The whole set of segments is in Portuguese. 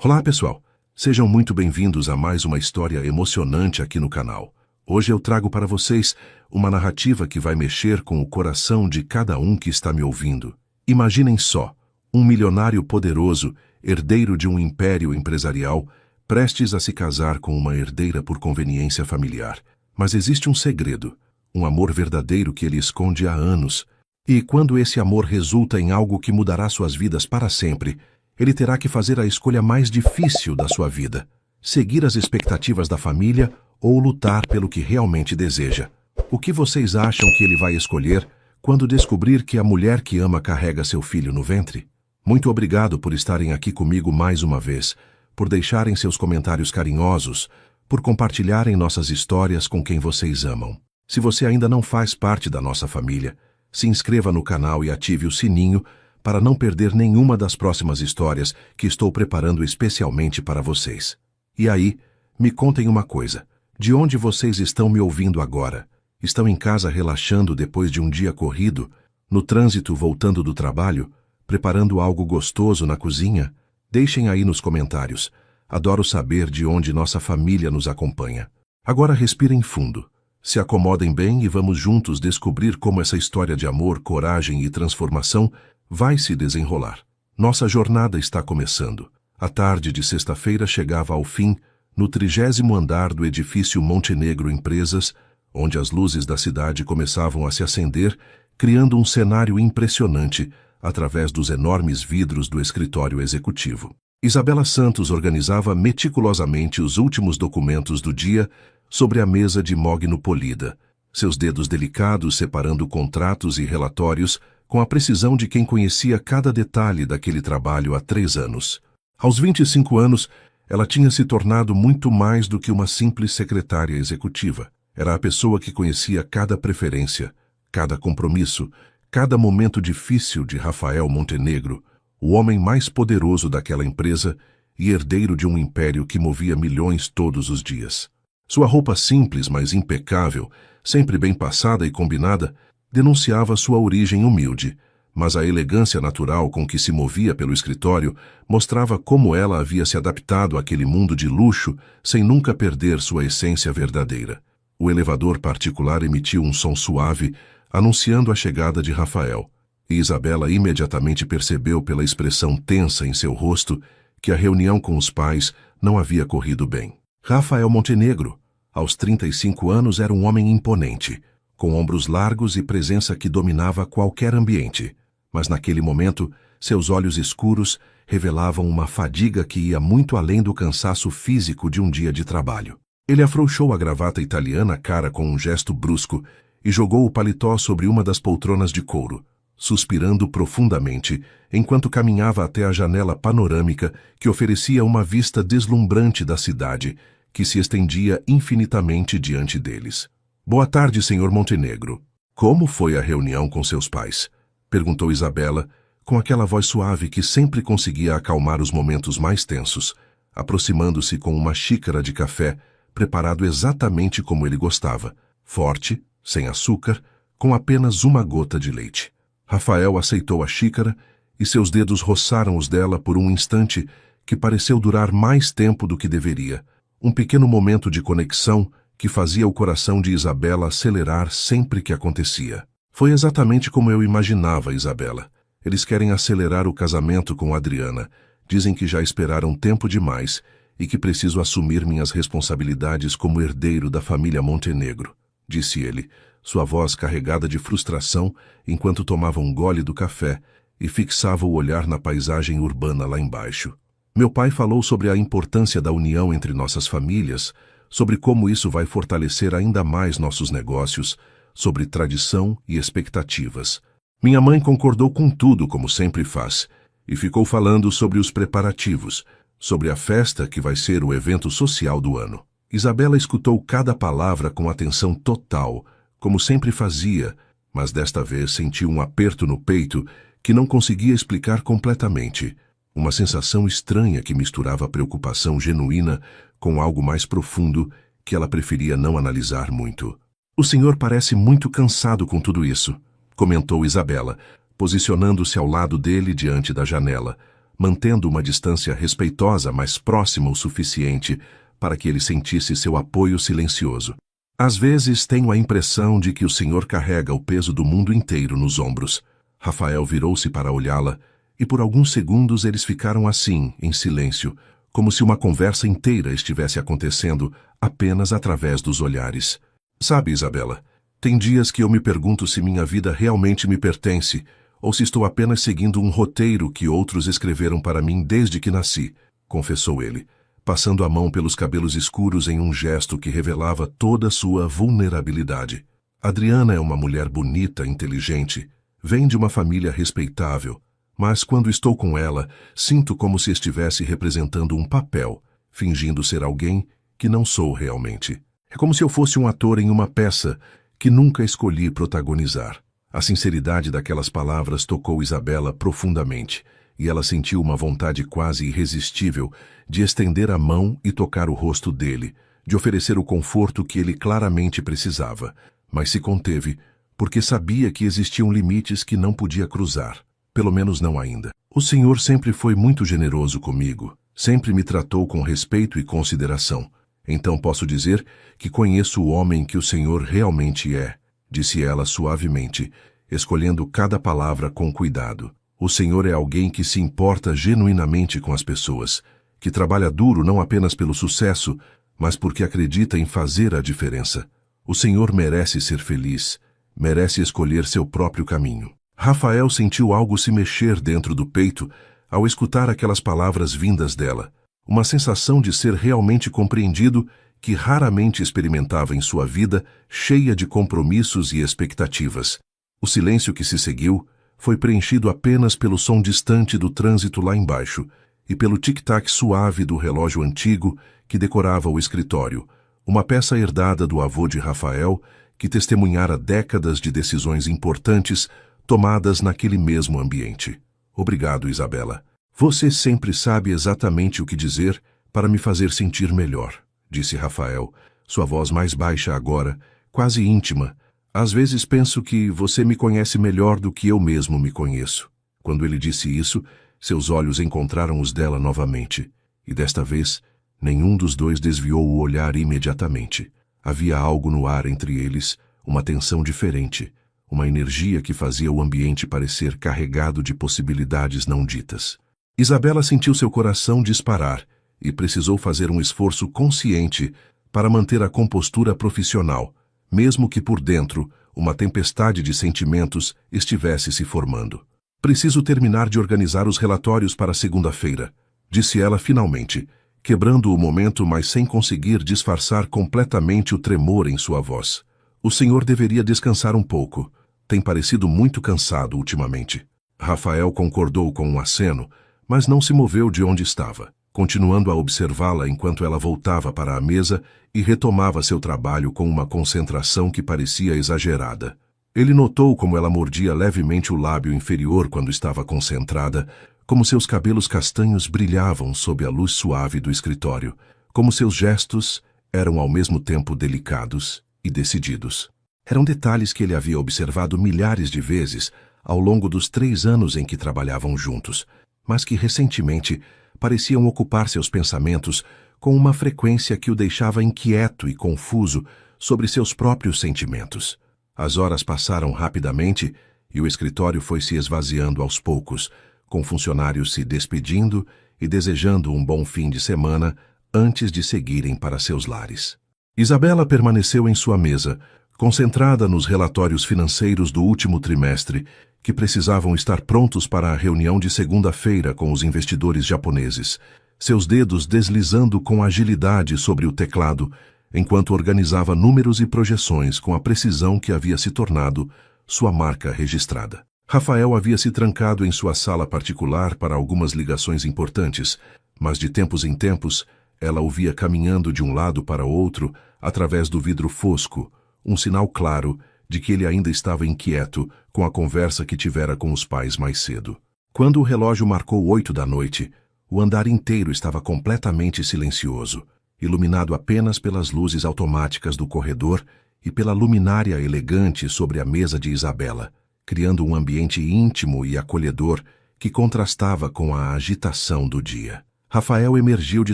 Olá, pessoal! Sejam muito bem-vindos a mais uma história emocionante aqui no canal. Hoje eu trago para vocês uma narrativa que vai mexer com o coração de cada um que está me ouvindo. Imaginem só, um milionário poderoso, herdeiro de um império empresarial, prestes a se casar com uma herdeira por conveniência familiar. Mas existe um segredo, um amor verdadeiro que ele esconde há anos. E quando esse amor resulta em algo que mudará suas vidas para sempre, ele terá que fazer a escolha mais difícil da sua vida: seguir as expectativas da família ou lutar pelo que realmente deseja. O que vocês acham que ele vai escolher quando descobrir que a mulher que ama carrega seu filho no ventre? Muito obrigado por estarem aqui comigo mais uma vez, por deixarem seus comentários carinhosos, por compartilharem nossas histórias com quem vocês amam. Se você ainda não faz parte da nossa família, se inscreva no canal e ative o sininho para não perder nenhuma das próximas histórias que estou preparando especialmente para vocês. E aí, me contem uma coisa: de onde vocês estão me ouvindo agora? Estão em casa relaxando depois de um dia corrido, no trânsito voltando do trabalho, preparando algo gostoso na cozinha? Deixem aí nos comentários. Adoro saber de onde nossa família nos acompanha. Agora respirem fundo, se acomodem bem e vamos juntos descobrir como essa história de amor, coragem e transformação vai se desenrolar. Nossa jornada está começando. A tarde de sexta-feira chegava ao fim, no 30º andar do edifício Montenegro Empresas, onde as luzes da cidade começavam a se acender, criando um cenário impressionante através dos enormes vidros do escritório executivo. Isabela Santos organizava meticulosamente os últimos documentos do dia sobre a mesa de mogno polida, seus dedos delicados separando contratos e relatórios com a precisão de quem conhecia cada detalhe daquele trabalho há 3 anos. Aos 25 anos, ela tinha se tornado muito mais do que uma simples secretária executiva. Era a pessoa que conhecia cada preferência, cada compromisso, cada momento difícil de Rafael Montenegro, o homem mais poderoso daquela empresa e herdeiro de um império que movia milhões todos os dias. Sua roupa simples, mas impecável, sempre bem passada e combinada, denunciava sua origem humilde, mas a elegância natural com que se movia pelo escritório mostrava como ela havia se adaptado àquele mundo de luxo sem nunca perder sua essência verdadeira. O elevador particular emitiu um som suave, anunciando a chegada de Rafael, e Isabela imediatamente percebeu pela expressão tensa em seu rosto que a reunião com os pais não havia corrido bem. Rafael Montenegro, aos 35 anos, era um homem imponente, com ombros largos e presença que dominava qualquer ambiente. Mas naquele momento, seus olhos escuros revelavam uma fadiga que ia muito além do cansaço físico de um dia de trabalho. Ele afrouxou a gravata italiana cara com um gesto brusco e jogou o paletó sobre uma das poltronas de couro, suspirando profundamente enquanto caminhava até a janela panorâmica que oferecia uma vista deslumbrante da cidade, que se estendia infinitamente diante deles. Boa tarde, Sr. Montenegro. Como foi a reunião com seus pais? Perguntou Isabela, com aquela voz suave que sempre conseguia acalmar os momentos mais tensos, aproximando-se com uma xícara de café, preparado exatamente como ele gostava, forte, sem açúcar, com apenas uma gota de leite. Rafael aceitou a xícara e seus dedos roçaram os dela por um instante que pareceu durar mais tempo do que deveria. Um pequeno momento de conexão que fazia o coração de Isabela acelerar sempre que acontecia. Foi exatamente como eu imaginava, Isabela. Eles querem acelerar o casamento com Adriana. Dizem que já esperaram tempo demais e que preciso assumir minhas responsabilidades como herdeiro da família Montenegro, disse ele, sua voz carregada de frustração enquanto tomava um gole do café e fixava o olhar na paisagem urbana lá embaixo. Meu pai falou sobre a importância da união entre nossas famílias, sobre como isso vai fortalecer ainda mais nossos negócios, sobre tradição e expectativas. Minha mãe concordou com tudo, como sempre faz, e ficou falando sobre os preparativos, sobre a festa que vai ser o evento social do ano. Isabela escutou cada palavra com atenção total, como sempre fazia, mas desta vez sentiu um aperto no peito que não conseguia explicar completamente. Uma sensação estranha que misturava preocupação genuína com algo mais profundo que ela preferia não analisar muito. O senhor parece muito cansado com tudo isso, comentou Isabela, posicionando-se ao lado dele diante da janela, mantendo uma distância respeitosa, mas próxima o suficiente para que ele sentisse seu apoio silencioso. Às vezes tenho a impressão de que o senhor carrega o peso do mundo inteiro nos ombros. Rafael virou-se para olhá-la, e por alguns segundos eles ficaram assim, em silêncio, como se uma conversa inteira estivesse acontecendo apenas através dos olhares. Sabe, Isabela, tem dias que eu me pergunto se minha vida realmente me pertence, ou se estou apenas seguindo um roteiro que outros escreveram para mim desde que nasci, confessou ele, passando a mão pelos cabelos escuros em um gesto que revelava toda sua vulnerabilidade. Adriana é uma mulher bonita, inteligente, vem de uma família respeitável, mas quando estou com ela, sinto como se estivesse representando um papel, fingindo ser alguém que não sou realmente. É como se eu fosse um ator em uma peça que nunca escolhi protagonizar. A sinceridade daquelas palavras tocou Isabela profundamente, e ela sentiu uma vontade quase irresistível de estender a mão e tocar o rosto dele, de oferecer o conforto que ele claramente precisava, mas se conteve, porque sabia que existiam limites que não podia cruzar, pelo menos não ainda. O Senhor sempre foi muito generoso comigo, sempre me tratou com respeito e consideração. Então posso dizer que conheço o homem que o Senhor realmente é, disse ela suavemente, escolhendo cada palavra com cuidado. O Senhor é alguém que se importa genuinamente com as pessoas, que trabalha duro não apenas pelo sucesso, mas porque acredita em fazer a diferença. O Senhor merece ser feliz, merece escolher seu próprio caminho. Rafael sentiu algo se mexer dentro do peito ao escutar aquelas palavras vindas dela, uma sensação de ser realmente compreendido que raramente experimentava em sua vida, cheia de compromissos e expectativas. O silêncio que se seguiu foi preenchido apenas pelo som distante do trânsito lá embaixo e pelo tic-tac suave do relógio antigo que decorava o escritório, uma peça herdada do avô de Rafael que testemunhara décadas de decisões importantes tomadas naquele mesmo ambiente. Obrigado, Isabela. Você sempre sabe exatamente o que dizer para me fazer sentir melhor, disse Rafael, sua voz mais baixa agora, quase íntima. Às vezes penso que você me conhece melhor do que eu mesmo me conheço. Quando ele disse isso, seus olhos encontraram os dela novamente, e desta vez, nenhum dos dois desviou o olhar imediatamente. Havia algo no ar entre eles, uma tensão diferente, uma energia que fazia o ambiente parecer carregado de possibilidades não ditas. Isabela sentiu seu coração disparar e precisou fazer um esforço consciente para manter a compostura profissional, mesmo que por dentro uma tempestade de sentimentos estivesse se formando. Preciso terminar de organizar os relatórios para segunda-feira, disse ela finalmente, quebrando o momento, mas sem conseguir disfarçar completamente o tremor em sua voz. O senhor deveria descansar um pouco. Tem parecido muito cansado ultimamente. Rafael concordou com um aceno, mas não se moveu de onde estava, continuando a observá-la enquanto ela voltava para a mesa e retomava seu trabalho com uma concentração que parecia exagerada. Ele notou como ela mordia levemente o lábio inferior quando estava concentrada, como seus cabelos castanhos brilhavam sob a luz suave do escritório, como seus gestos eram ao mesmo tempo delicados e decididos. Eram detalhes que ele havia observado milhares de vezes ao longo dos 3 anos em que trabalhavam juntos, mas que recentemente pareciam ocupar seus pensamentos com uma frequência que o deixava inquieto e confuso sobre seus próprios sentimentos. As horas passaram rapidamente e o escritório foi se esvaziando aos poucos, com funcionários se despedindo e desejando um bom fim de semana antes de seguirem para seus lares. Isabela permaneceu em sua mesa, concentrada nos relatórios financeiros do último trimestre, que precisavam estar prontos para a reunião de segunda-feira com os investidores japoneses, seus dedos deslizando com agilidade sobre o teclado, enquanto organizava números e projeções com a precisão que havia se tornado sua marca registrada. Rafael havia se trancado em sua sala particular para algumas ligações importantes, mas de tempos em tempos ela o via caminhando de um lado para outro através do vidro fosco, um sinal claro de que ele ainda estava inquieto com a conversa que tivera com os pais mais cedo. Quando o relógio marcou 8 da noite, o andar inteiro estava completamente silencioso, iluminado apenas pelas luzes automáticas do corredor e pela luminária elegante sobre a mesa de Isabela, criando um ambiente íntimo e acolhedor que contrastava com a agitação do dia. Rafael emergiu de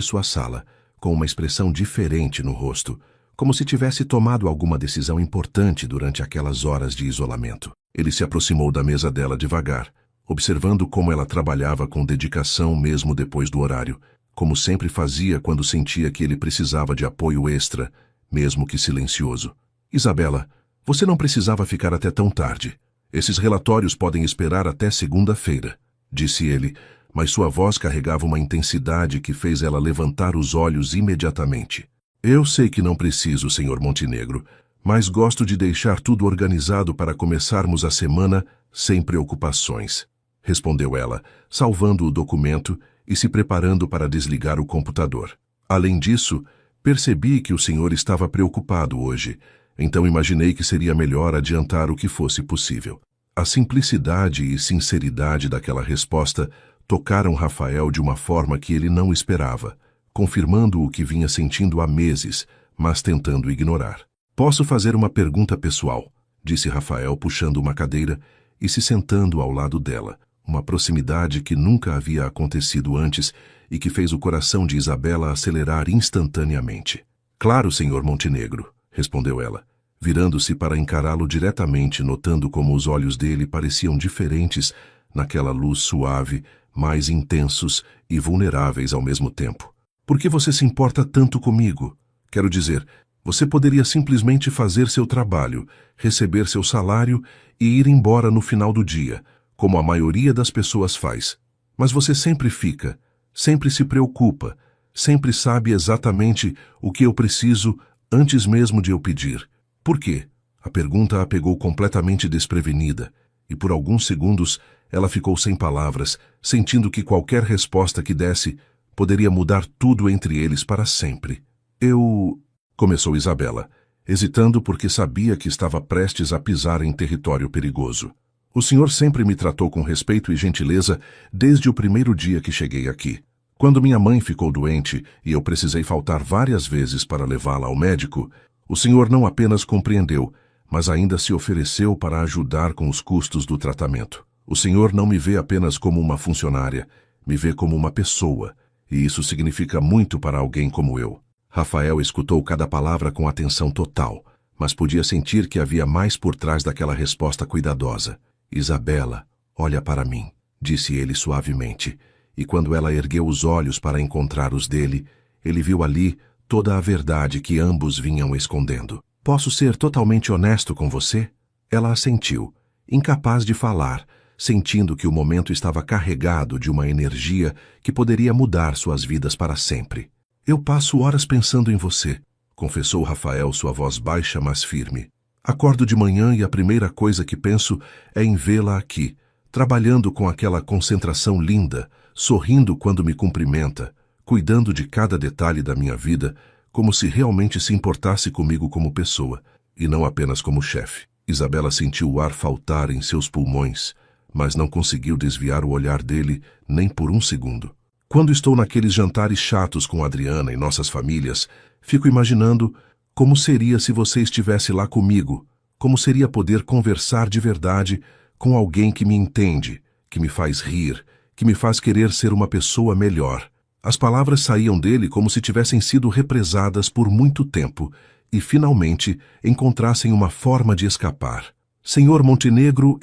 sua sala, com uma expressão diferente no rosto, como se tivesse tomado alguma decisão importante durante aquelas horas de isolamento. Ele se aproximou da mesa dela devagar, observando como ela trabalhava com dedicação mesmo depois do horário, como sempre fazia quando sentia que ele precisava de apoio extra, mesmo que silencioso. Isabela, você não precisava ficar até tão tarde. Esses relatórios podem esperar até segunda-feira, disse ele, mas sua voz carregava uma intensidade que fez ela levantar os olhos imediatamente. Eu sei que não preciso, Sr. Montenegro, mas gosto de deixar tudo organizado para começarmos a semana sem preocupações, respondeu ela, salvando o documento e se preparando para desligar o computador. Além disso, percebi que o senhor estava preocupado hoje, então imaginei que seria melhor adiantar o que fosse possível. A simplicidade e sinceridade daquela resposta tocaram Rafael de uma forma que ele não esperava, confirmando o que vinha sentindo há meses, mas tentando ignorar. Posso fazer uma pergunta pessoal, disse Rafael puxando uma cadeira e se sentando ao lado dela, uma proximidade que nunca havia acontecido antes e que fez o coração de Isabela acelerar instantaneamente. Claro, Sr. Montenegro, respondeu ela, virando-se para encará-lo diretamente, notando como os olhos dele pareciam diferentes naquela luz suave, mais intensos e vulneráveis ao mesmo tempo. Por que você se importa tanto comigo? Quero dizer, você poderia simplesmente fazer seu trabalho, receber seu salário e ir embora no final do dia, como a maioria das pessoas faz. Mas você sempre fica, sempre se preocupa, sempre sabe exatamente o que eu preciso antes mesmo de eu pedir. Por quê? A pergunta a pegou completamente desprevenida, e por alguns segundos ela ficou sem palavras, sentindo que qualquer resposta que desse poderia mudar tudo entre eles para sempre. Começou Isabela, hesitando porque sabia que estava prestes a pisar em território perigoso. O senhor sempre me tratou com respeito e gentileza desde o primeiro dia que cheguei aqui. Quando minha mãe ficou doente e eu precisei faltar várias vezes para levá-la ao médico, o senhor não apenas compreendeu, mas ainda se ofereceu para ajudar com os custos do tratamento. O senhor não me vê apenas como uma funcionária, me vê como uma pessoa, e isso significa muito para alguém como eu. Rafael escutou cada palavra com atenção total, mas podia sentir que havia mais por trás daquela resposta cuidadosa. Isabela, olha para mim, disse ele suavemente, e quando ela ergueu os olhos para encontrar os dele, ele viu ali toda a verdade que ambos vinham escondendo. Posso ser totalmente honesto com você? Ela assentiu, incapaz de falar, sentindo que o momento estava carregado de uma energia que poderia mudar suas vidas para sempre. Eu passo horas pensando em você, confessou Rafael, sua voz baixa mas firme. Acordo de manhã e a primeira coisa que penso é em vê-la aqui, trabalhando com aquela concentração linda, sorrindo quando me cumprimenta, cuidando de cada detalhe da minha vida, como se realmente se importasse comigo como pessoa, e não apenas como chefe. Isabela sentiu o ar faltar em seus pulmões, mas não conseguiu desviar o olhar dele nem por um segundo. Quando estou naqueles jantares chatos com Adriana e nossas famílias, fico imaginando como seria se você estivesse lá comigo, como seria poder conversar de verdade com alguém que me entende, que me faz rir, que me faz querer ser uma pessoa melhor. As palavras saíam dele como se tivessem sido represadas por muito tempo e, finalmente, encontrassem uma forma de escapar. Senhor Montenegro,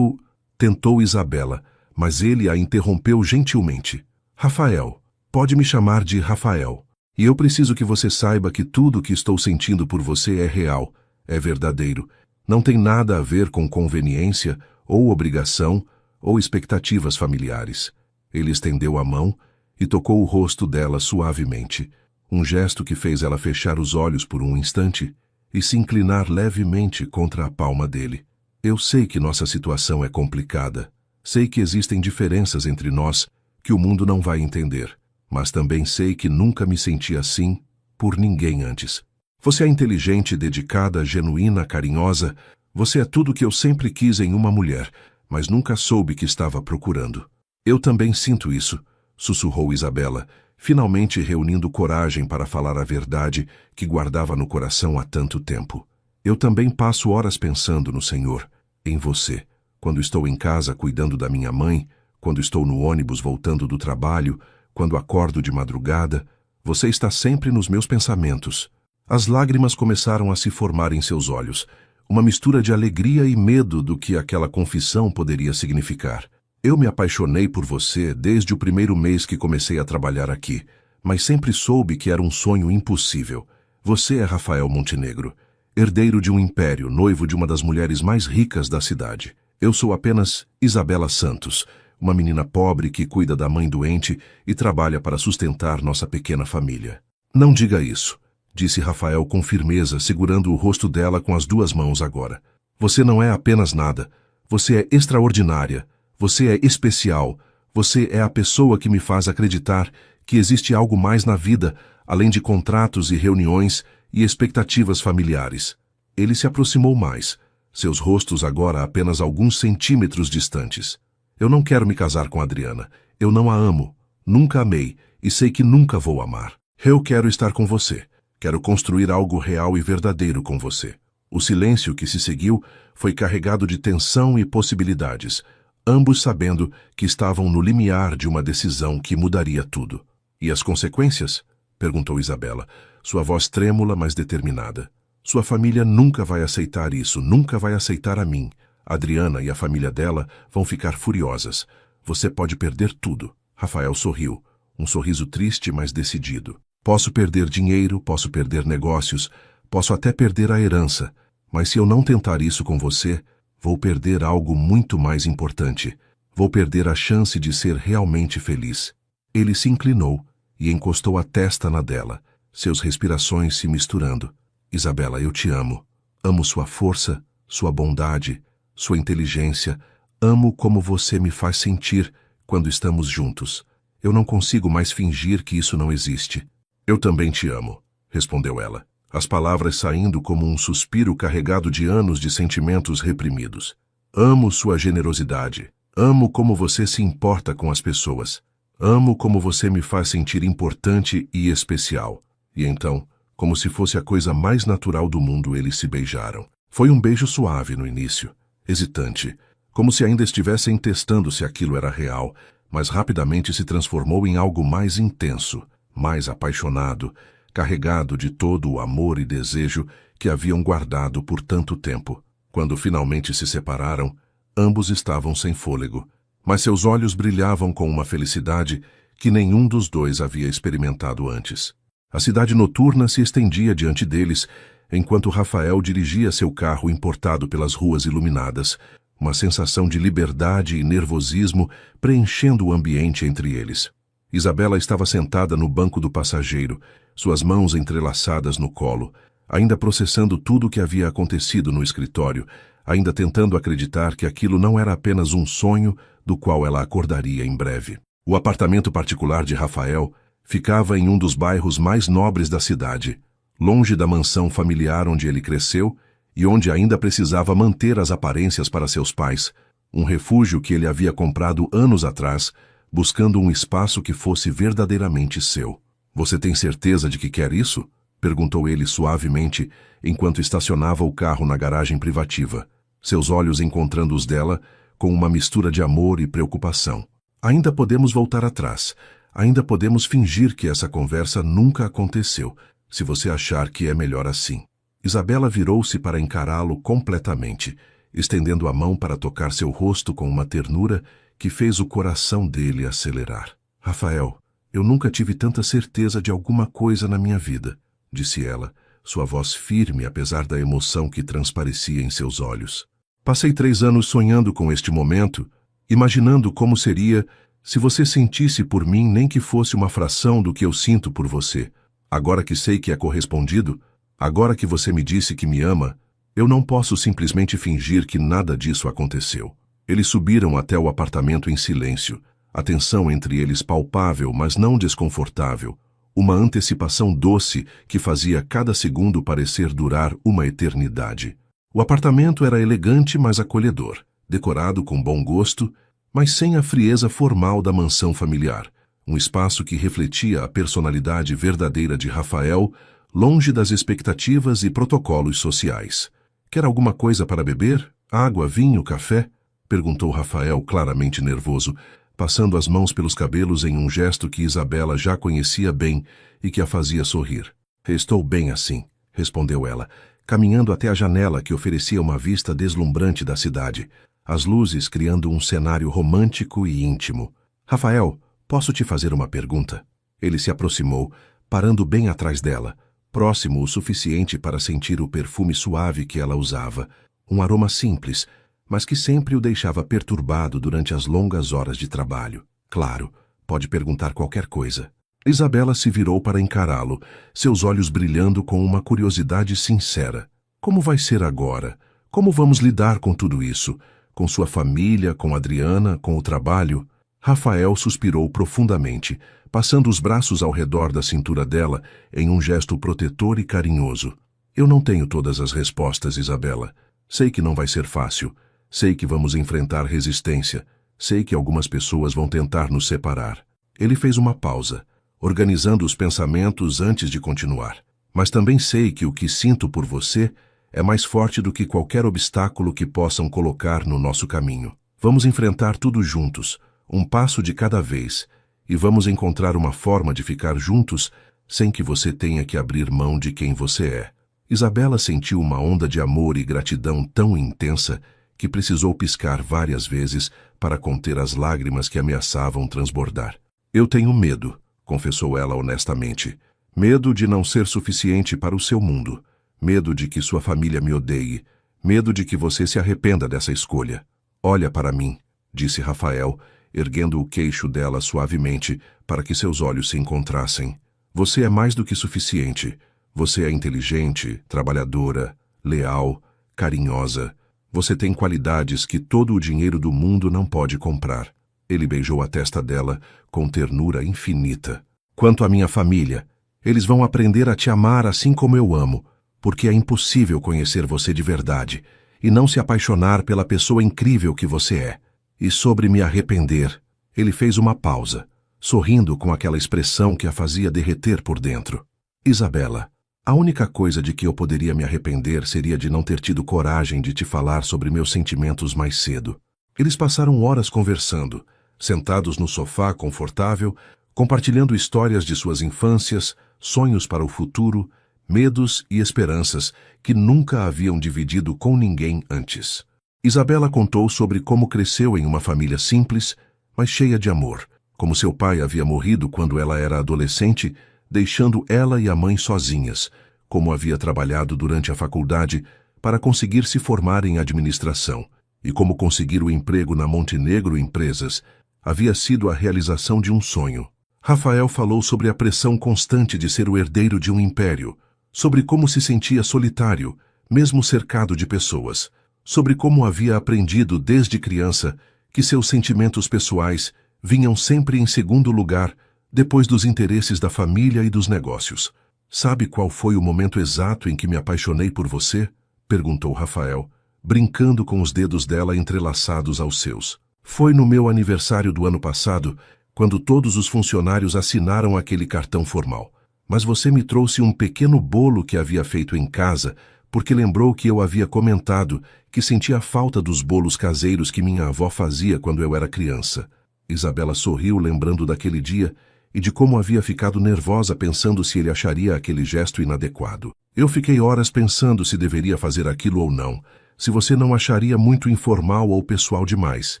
tentou Isabela, mas ele a interrompeu gentilmente. Rafael, pode me chamar de Rafael. E eu preciso que você saiba que tudo o que estou sentindo por você é real, é verdadeiro. Não tem nada a ver com conveniência, ou obrigação, ou expectativas familiares. Ele estendeu a mão e tocou o rosto dela suavemente, um gesto que fez ela fechar os olhos por um instante e se inclinar levemente contra a palma dele. Eu sei que nossa situação é complicada, sei que existem diferenças entre nós que o mundo não vai entender, mas também sei que nunca me senti assim por ninguém antes. Você é inteligente, dedicada, genuína, carinhosa, você é tudo que eu sempre quis em uma mulher, mas nunca soube que estava procurando. Eu também sinto isso, sussurrou Isabela, finalmente reunindo coragem para falar a verdade que guardava no coração há tanto tempo. Eu também passo horas pensando no Senhor, em você, quando estou em casa cuidando da minha mãe, Quando estou no ônibus voltando do trabalho, quando acordo de madrugada, você está sempre nos meus pensamentos. As lágrimas começaram a se formar em seus olhos, uma mistura de alegria e medo do que aquela confissão poderia significar. Eu me apaixonei por você desde o primeiro mês que comecei a trabalhar aqui, mas sempre soube que era um sonho impossível. Você é Rafael Montenegro, herdeiro de um império, noivo de uma das mulheres mais ricas da cidade. Eu sou apenas Isabela Santos, uma menina pobre que cuida da mãe doente e trabalha para sustentar nossa pequena família. Não diga isso, disse Rafael com firmeza, segurando o rosto dela com as duas mãos agora. Você não é apenas nada. Você é extraordinária. Você é especial. Você é a pessoa que me faz acreditar que existe algo mais na vida, além de contratos e reuniões e expectativas familiares. Ele se aproximou mais, seus rostos agora apenas alguns centímetros distantes. Eu não quero me casar com Adriana. Eu não a amo. Nunca amei e sei que nunca vou amar. Eu quero estar com você. Quero construir algo real e verdadeiro com você. O silêncio que se seguiu foi carregado de tensão e possibilidades, ambos sabendo que estavam no limiar de uma decisão que mudaria tudo. E as consequências? Perguntou Isabela, sua voz trêmula, mas determinada. Sua família nunca vai aceitar isso, nunca vai aceitar a mim. Adriana e a família dela vão ficar furiosas. Você pode perder tudo. Rafael sorriu, um sorriso triste, mas decidido. Posso perder dinheiro, posso perder negócios, posso até perder a herança, mas se eu não tentar isso com você, vou perder algo muito mais importante. Vou perder a chance de ser realmente feliz. Ele se inclinou e encostou a testa na dela, seus respirações se misturando. Isabela, eu te amo. Amo sua força, sua bondade, sua inteligência. Amo como você me faz sentir quando estamos juntos. Eu não consigo mais fingir que isso não existe. Eu também te amo, respondeu ela, as palavras saindo como um suspiro carregado de anos de sentimentos reprimidos. Amo sua generosidade. Amo como você se importa com as pessoas. Amo como você me faz sentir importante e especial. E então, como se fosse a coisa mais natural do mundo, eles se beijaram. Foi um beijo suave no início, hesitante, como se ainda estivessem testando se aquilo era real, mas rapidamente se transformou em algo mais intenso, mais apaixonado, carregado de todo o amor e desejo que haviam guardado por tanto tempo. Quando finalmente se separaram, ambos estavam sem fôlego, mas seus olhos brilhavam com uma felicidade que nenhum dos dois havia experimentado antes. A cidade noturna se estendia diante deles, enquanto Rafael dirigia seu carro importado pelas ruas iluminadas, uma sensação de liberdade e nervosismo preenchendo o ambiente entre eles. Isabela estava sentada no banco do passageiro, suas mãos entrelaçadas no colo, ainda processando tudo o que havia acontecido no escritório, ainda tentando acreditar que aquilo não era apenas um sonho do qual ela acordaria em breve. O apartamento particular de Rafael ficava em um dos bairros mais nobres da cidade, longe da mansão familiar onde ele cresceu e onde ainda precisava manter as aparências para seus pais, um refúgio que ele havia comprado anos atrás, buscando um espaço que fosse verdadeiramente seu. Você tem certeza de que quer isso? Perguntou ele suavemente, enquanto estacionava o carro na garagem privativa, seus olhos encontrando os dela com uma mistura de amor e preocupação. Ainda podemos voltar atrás. Ainda podemos fingir que essa conversa nunca aconteceu, se você achar que é melhor assim. Isabela virou-se para encará-lo completamente, estendendo a mão para tocar seu rosto com uma ternura que fez o coração dele acelerar. Rafael, eu nunca tive tanta certeza de alguma coisa na minha vida, disse ela, sua voz firme apesar da emoção que transparecia em seus olhos. Passei 3 anos sonhando com este momento, imaginando como seria se você sentisse por mim nem que fosse uma fração do que eu sinto por você. Agora que sei que é correspondido, agora que você me disse que me ama, eu não posso simplesmente fingir que nada disso aconteceu. Eles subiram até o apartamento em silêncio, a tensão entre eles palpável, mas não desconfortável, uma antecipação doce que fazia cada segundo parecer durar uma eternidade. O apartamento era elegante, mas acolhedor, decorado com bom gosto, mas sem a frieza formal da mansão familiar, um espaço que refletia a personalidade verdadeira de Rafael, longe das expectativas e protocolos sociais. Quer alguma coisa para beber? Água, vinho, café? Perguntou Rafael, claramente nervoso, passando as mãos pelos cabelos em um gesto que Isabela já conhecia bem e que a fazia sorrir. Estou bem assim, respondeu ela, caminhando até a janela que oferecia uma vista deslumbrante da cidade, as luzes criando um cenário romântico e íntimo. Rafael, posso te fazer uma pergunta? Ele se aproximou, parando bem atrás dela, próximo o suficiente para sentir o perfume suave que ela usava, um aroma simples, mas que sempre o deixava perturbado durante as longas horas de trabalho. Claro, pode perguntar qualquer coisa. Isabela se virou para encará-lo, seus olhos brilhando com uma curiosidade sincera. Como vai ser agora? Como vamos lidar com tudo isso? Com sua família, com Adriana, com o trabalho? Rafael suspirou profundamente, passando os braços ao redor da cintura dela em um gesto protetor e carinhoso. Eu não tenho todas as respostas, Isabela. Sei que não vai ser fácil. Sei que vamos enfrentar resistência. Sei que algumas pessoas vão tentar nos separar. Ele fez uma pausa, organizando os pensamentos antes de continuar. Mas também sei que o que sinto por você é mais forte do que qualquer obstáculo que possam colocar no nosso caminho. Vamos enfrentar tudo juntos, um passo de cada vez, e vamos encontrar uma forma de ficar juntos sem que você tenha que abrir mão de quem você é. Isabela sentiu uma onda de amor e gratidão tão intensa que precisou piscar várias vezes para conter as lágrimas que ameaçavam transbordar. Eu tenho medo, confessou ela honestamente. Medo de não ser suficiente para o seu mundo. Medo de que sua família me odeie. Medo de que você se arrependa dessa escolha. Olha para mim, disse Rafael, erguendo o queixo dela suavemente para que seus olhos se encontrassem. Você é mais do que suficiente. Você é inteligente, trabalhadora, leal, carinhosa. Você tem qualidades que todo o dinheiro do mundo não pode comprar. Ele beijou a testa dela com ternura infinita. Quanto à minha família, eles vão aprender a te amar assim como eu amo, porque é impossível conhecer você de verdade e não se apaixonar pela pessoa incrível que você é. E sobre me arrepender, ele fez uma pausa, sorrindo com aquela expressão que a fazia derreter por dentro. Isabela, a única coisa de que eu poderia me arrepender seria de não ter tido coragem de te falar sobre meus sentimentos mais cedo. Eles passaram horas conversando, sentados no sofá confortável, compartilhando histórias de suas infâncias, sonhos para o futuro, medos e esperanças que nunca haviam dividido com ninguém antes. Isabela contou sobre como cresceu em uma família simples, mas cheia de amor, como seu pai havia morrido quando ela era adolescente, deixando ela e a mãe sozinhas, como havia trabalhado durante a faculdade para conseguir se formar em administração, e como conseguir o emprego na Montenegro Empresas havia sido a realização de um sonho. Rafael falou sobre a pressão constante de ser o herdeiro de um império, sobre como se sentia solitário, mesmo cercado de pessoas, sobre como havia aprendido desde criança que seus sentimentos pessoais vinham sempre em segundo lugar depois dos interesses da família e dos negócios. Sabe qual foi o momento exato em que me apaixonei por você? Perguntou Rafael, brincando com os dedos dela entrelaçados aos seus. Foi no meu aniversário do ano passado, quando todos os funcionários assinaram aquele cartão formal. Mas você me trouxe um pequeno bolo que havia feito em casa, porque lembrou que eu havia comentado que sentia falta dos bolos caseiros que minha avó fazia quando eu era criança. Isabela sorriu lembrando daquele dia e de como havia ficado nervosa pensando se ele acharia aquele gesto inadequado. Eu fiquei horas pensando se deveria fazer aquilo ou não, se você não acharia muito informal ou pessoal demais.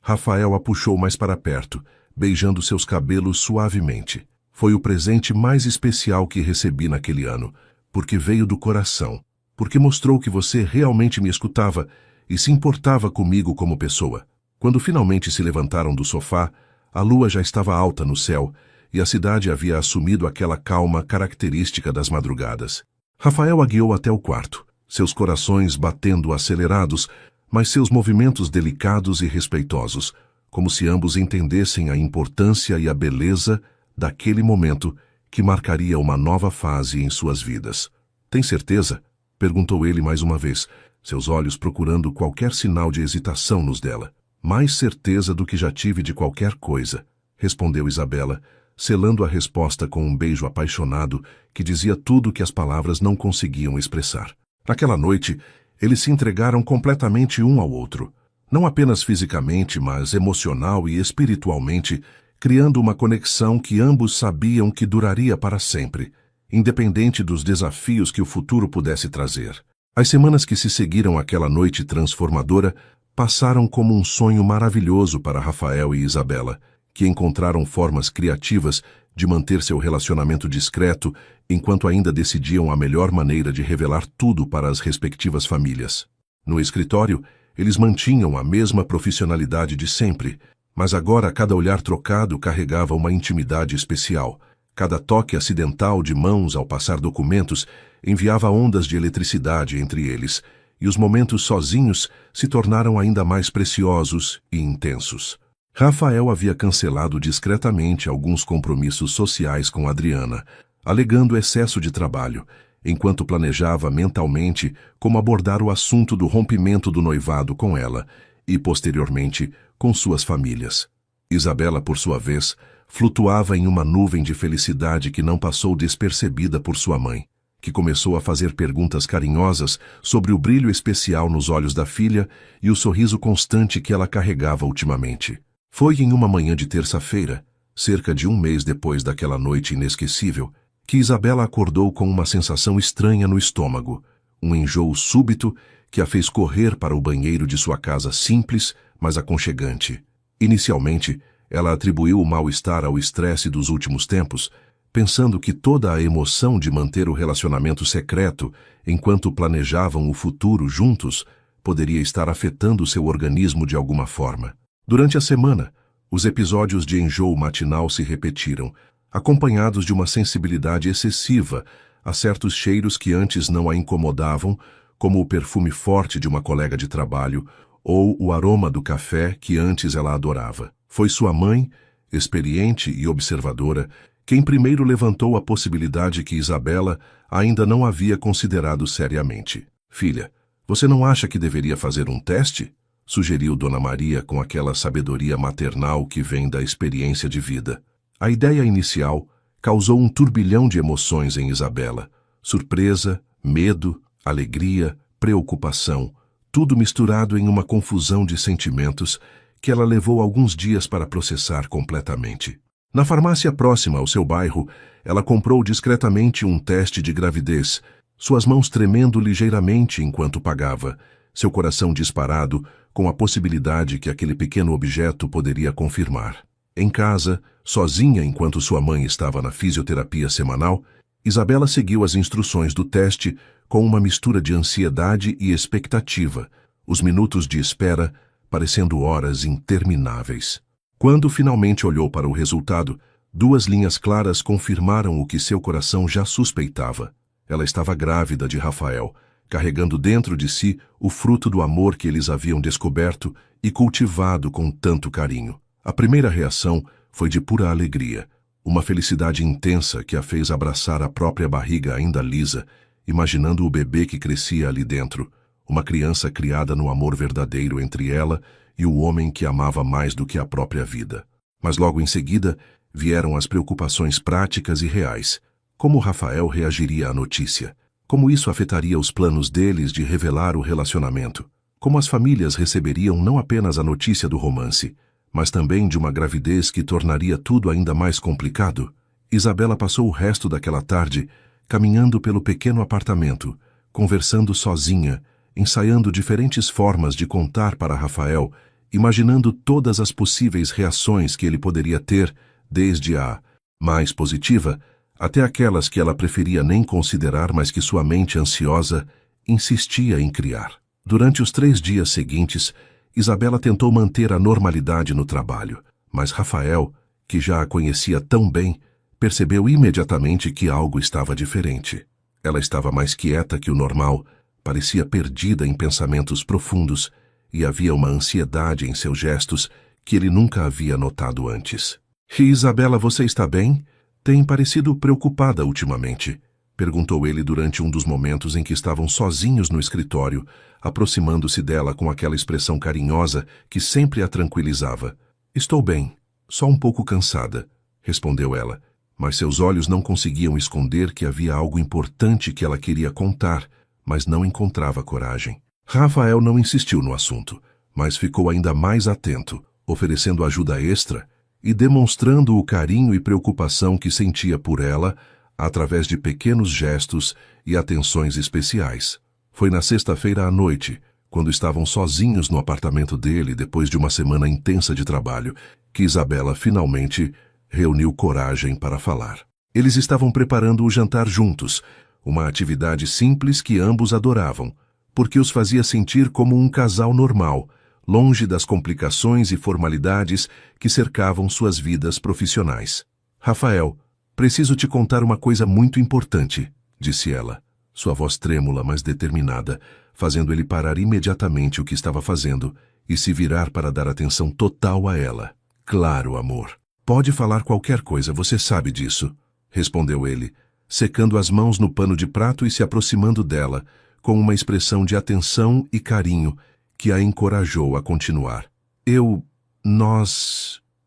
Rafael a puxou mais para perto, beijando seus cabelos suavemente. Foi o presente mais especial que recebi naquele ano, porque veio do coração, porque mostrou que você realmente me escutava e se importava comigo como pessoa. Quando finalmente se levantaram do sofá, a lua já estava alta no céu e a cidade havia assumido aquela calma característica das madrugadas. Rafael a guiou até o quarto, seus corações batendo acelerados, mas seus movimentos delicados e respeitosos, como se ambos entendessem a importância e a beleza daquele momento que marcaria uma nova fase em suas vidas. Tem certeza? Perguntou ele mais uma vez, seus olhos procurando qualquer sinal de hesitação nos dela. Mais certeza do que já tive de qualquer coisa, respondeu Isabela, selando a resposta com um beijo apaixonado que dizia tudo que as palavras não conseguiam expressar. Naquela noite, eles se entregaram completamente um ao outro. Não apenas fisicamente, mas emocional e espiritualmente, criando uma conexão que ambos sabiam que duraria para sempre, independente dos desafios que o futuro pudesse trazer. As semanas que se seguiram àquela noite transformadora passaram como um sonho maravilhoso para Rafael e Isabela, que encontraram formas criativas de manter seu relacionamento discreto enquanto ainda decidiam a melhor maneira de revelar tudo para as respectivas famílias. No escritório, eles mantinham a mesma profissionalidade de sempre, mas agora cada olhar trocado carregava uma intimidade especial. Cada toque acidental de mãos ao passar documentos enviava ondas de eletricidade entre eles, e os momentos sozinhos se tornaram ainda mais preciosos e intensos. Rafael havia cancelado discretamente alguns compromissos sociais com Adriana, alegando excesso de trabalho, enquanto planejava mentalmente como abordar o assunto do rompimento do noivado com ela e, posteriormente, com suas famílias. Isabela, por sua vez, flutuava em uma nuvem de felicidade que não passou despercebida por sua mãe, que começou a fazer perguntas carinhosas sobre o brilho especial nos olhos da filha e o sorriso constante que ela carregava ultimamente. Foi em uma manhã de terça-feira, cerca de um mês depois daquela noite inesquecível, que Isabela acordou com uma sensação estranha no estômago, um enjoo súbito que a fez correr para o banheiro de sua casa simples, mas aconchegante. Inicialmente, ela atribuiu o mal-estar ao estresse dos últimos tempos, pensando que toda a emoção de manter o relacionamento secreto enquanto planejavam o futuro juntos poderia estar afetando seu organismo de alguma forma. Durante a semana, os episódios de enjoo matinal se repetiram, acompanhados de uma sensibilidade excessiva a certos cheiros que antes não a incomodavam, como o perfume forte de uma colega de trabalho ou o aroma do café que antes ela adorava. Foi sua mãe, experiente e observadora, quem primeiro levantou a possibilidade que Isabela ainda não havia considerado seriamente. "Filha, você não acha que deveria fazer um teste?" sugeriu Dona Maria com aquela sabedoria maternal que vem da experiência de vida. A ideia inicial causou um turbilhão de emoções em Isabela. Surpresa, medo, alegria, preocupação, tudo misturado em uma confusão de sentimentos que ela levou alguns dias para processar completamente. Na farmácia próxima ao seu bairro, ela comprou discretamente um teste de gravidez, suas mãos tremendo ligeiramente enquanto pagava, seu coração disparado com a possibilidade que aquele pequeno objeto poderia confirmar. Em casa, sozinha enquanto sua mãe estava na fisioterapia semanal, Isabela seguiu as instruções do teste com uma mistura de ansiedade e expectativa, os minutos de espera parecendo horas intermináveis. Quando finalmente olhou para o resultado, 2 linhas claras confirmaram o que seu coração já suspeitava. Ela estava grávida de Rafael, carregando dentro de si o fruto do amor que eles haviam descoberto e cultivado com tanto carinho. A primeira reação foi de pura alegria, uma felicidade intensa que a fez abraçar a própria barriga ainda lisa, imaginando o bebê que crescia ali dentro, uma criança criada no amor verdadeiro entre ela e o homem que amava mais do que a própria vida. Mas logo em seguida vieram as preocupações práticas e reais. Como Rafael reagiria à notícia? Como isso afetaria os planos deles de revelar o relacionamento? Como as famílias receberiam não apenas a notícia do romance, mas também de uma gravidez que tornaria tudo ainda mais complicado? Isabela passou o resto daquela tarde caminhando pelo pequeno apartamento, conversando sozinha, ensaiando diferentes formas de contar para Rafael, imaginando todas as possíveis reações que ele poderia ter, desde a mais positiva até aquelas que ela preferia nem considerar, mas que sua mente ansiosa insistia em criar. Durante os 3 dias seguintes, Isabela tentou manter a normalidade no trabalho, mas Rafael, que já a conhecia tão bem, percebeu imediatamente que algo estava diferente. Ela estava mais quieta que o normal, parecia perdida em pensamentos profundos e havia uma ansiedade em seus gestos que ele nunca havia notado antes. "Isabela, você está bem? Tem parecido preocupada ultimamente", perguntou ele durante um dos momentos em que estavam sozinhos no escritório, aproximando-se dela com aquela expressão carinhosa que sempre a tranquilizava. "Estou bem, só um pouco cansada", respondeu ela, mas seus olhos não conseguiam esconder que havia algo importante que ela queria contar, mas não encontrava coragem. Rafael não insistiu no assunto, mas ficou ainda mais atento, oferecendo ajuda extra e demonstrando o carinho e preocupação que sentia por ela através de pequenos gestos e atenções especiais. Foi na sexta-feira à noite, quando estavam sozinhos no apartamento dele depois de uma semana intensa de trabalho, que Isabela finalmente reuniu coragem para falar. Eles estavam preparando o jantar juntos, uma atividade simples que ambos adoravam, porque os fazia sentir como um casal normal, longe das complicações e formalidades que cercavam suas vidas profissionais. Rafael, preciso te contar uma coisa muito importante, disse ela, sua voz trêmula, mas determinada, fazendo ele parar imediatamente o que estava fazendo e se virar para dar atenção total a ela. Claro, amor. Pode falar qualquer coisa, você sabe disso, respondeu ele, secando as mãos no pano de prato e se aproximando dela, com uma expressão de atenção e carinho que a encorajou a continuar.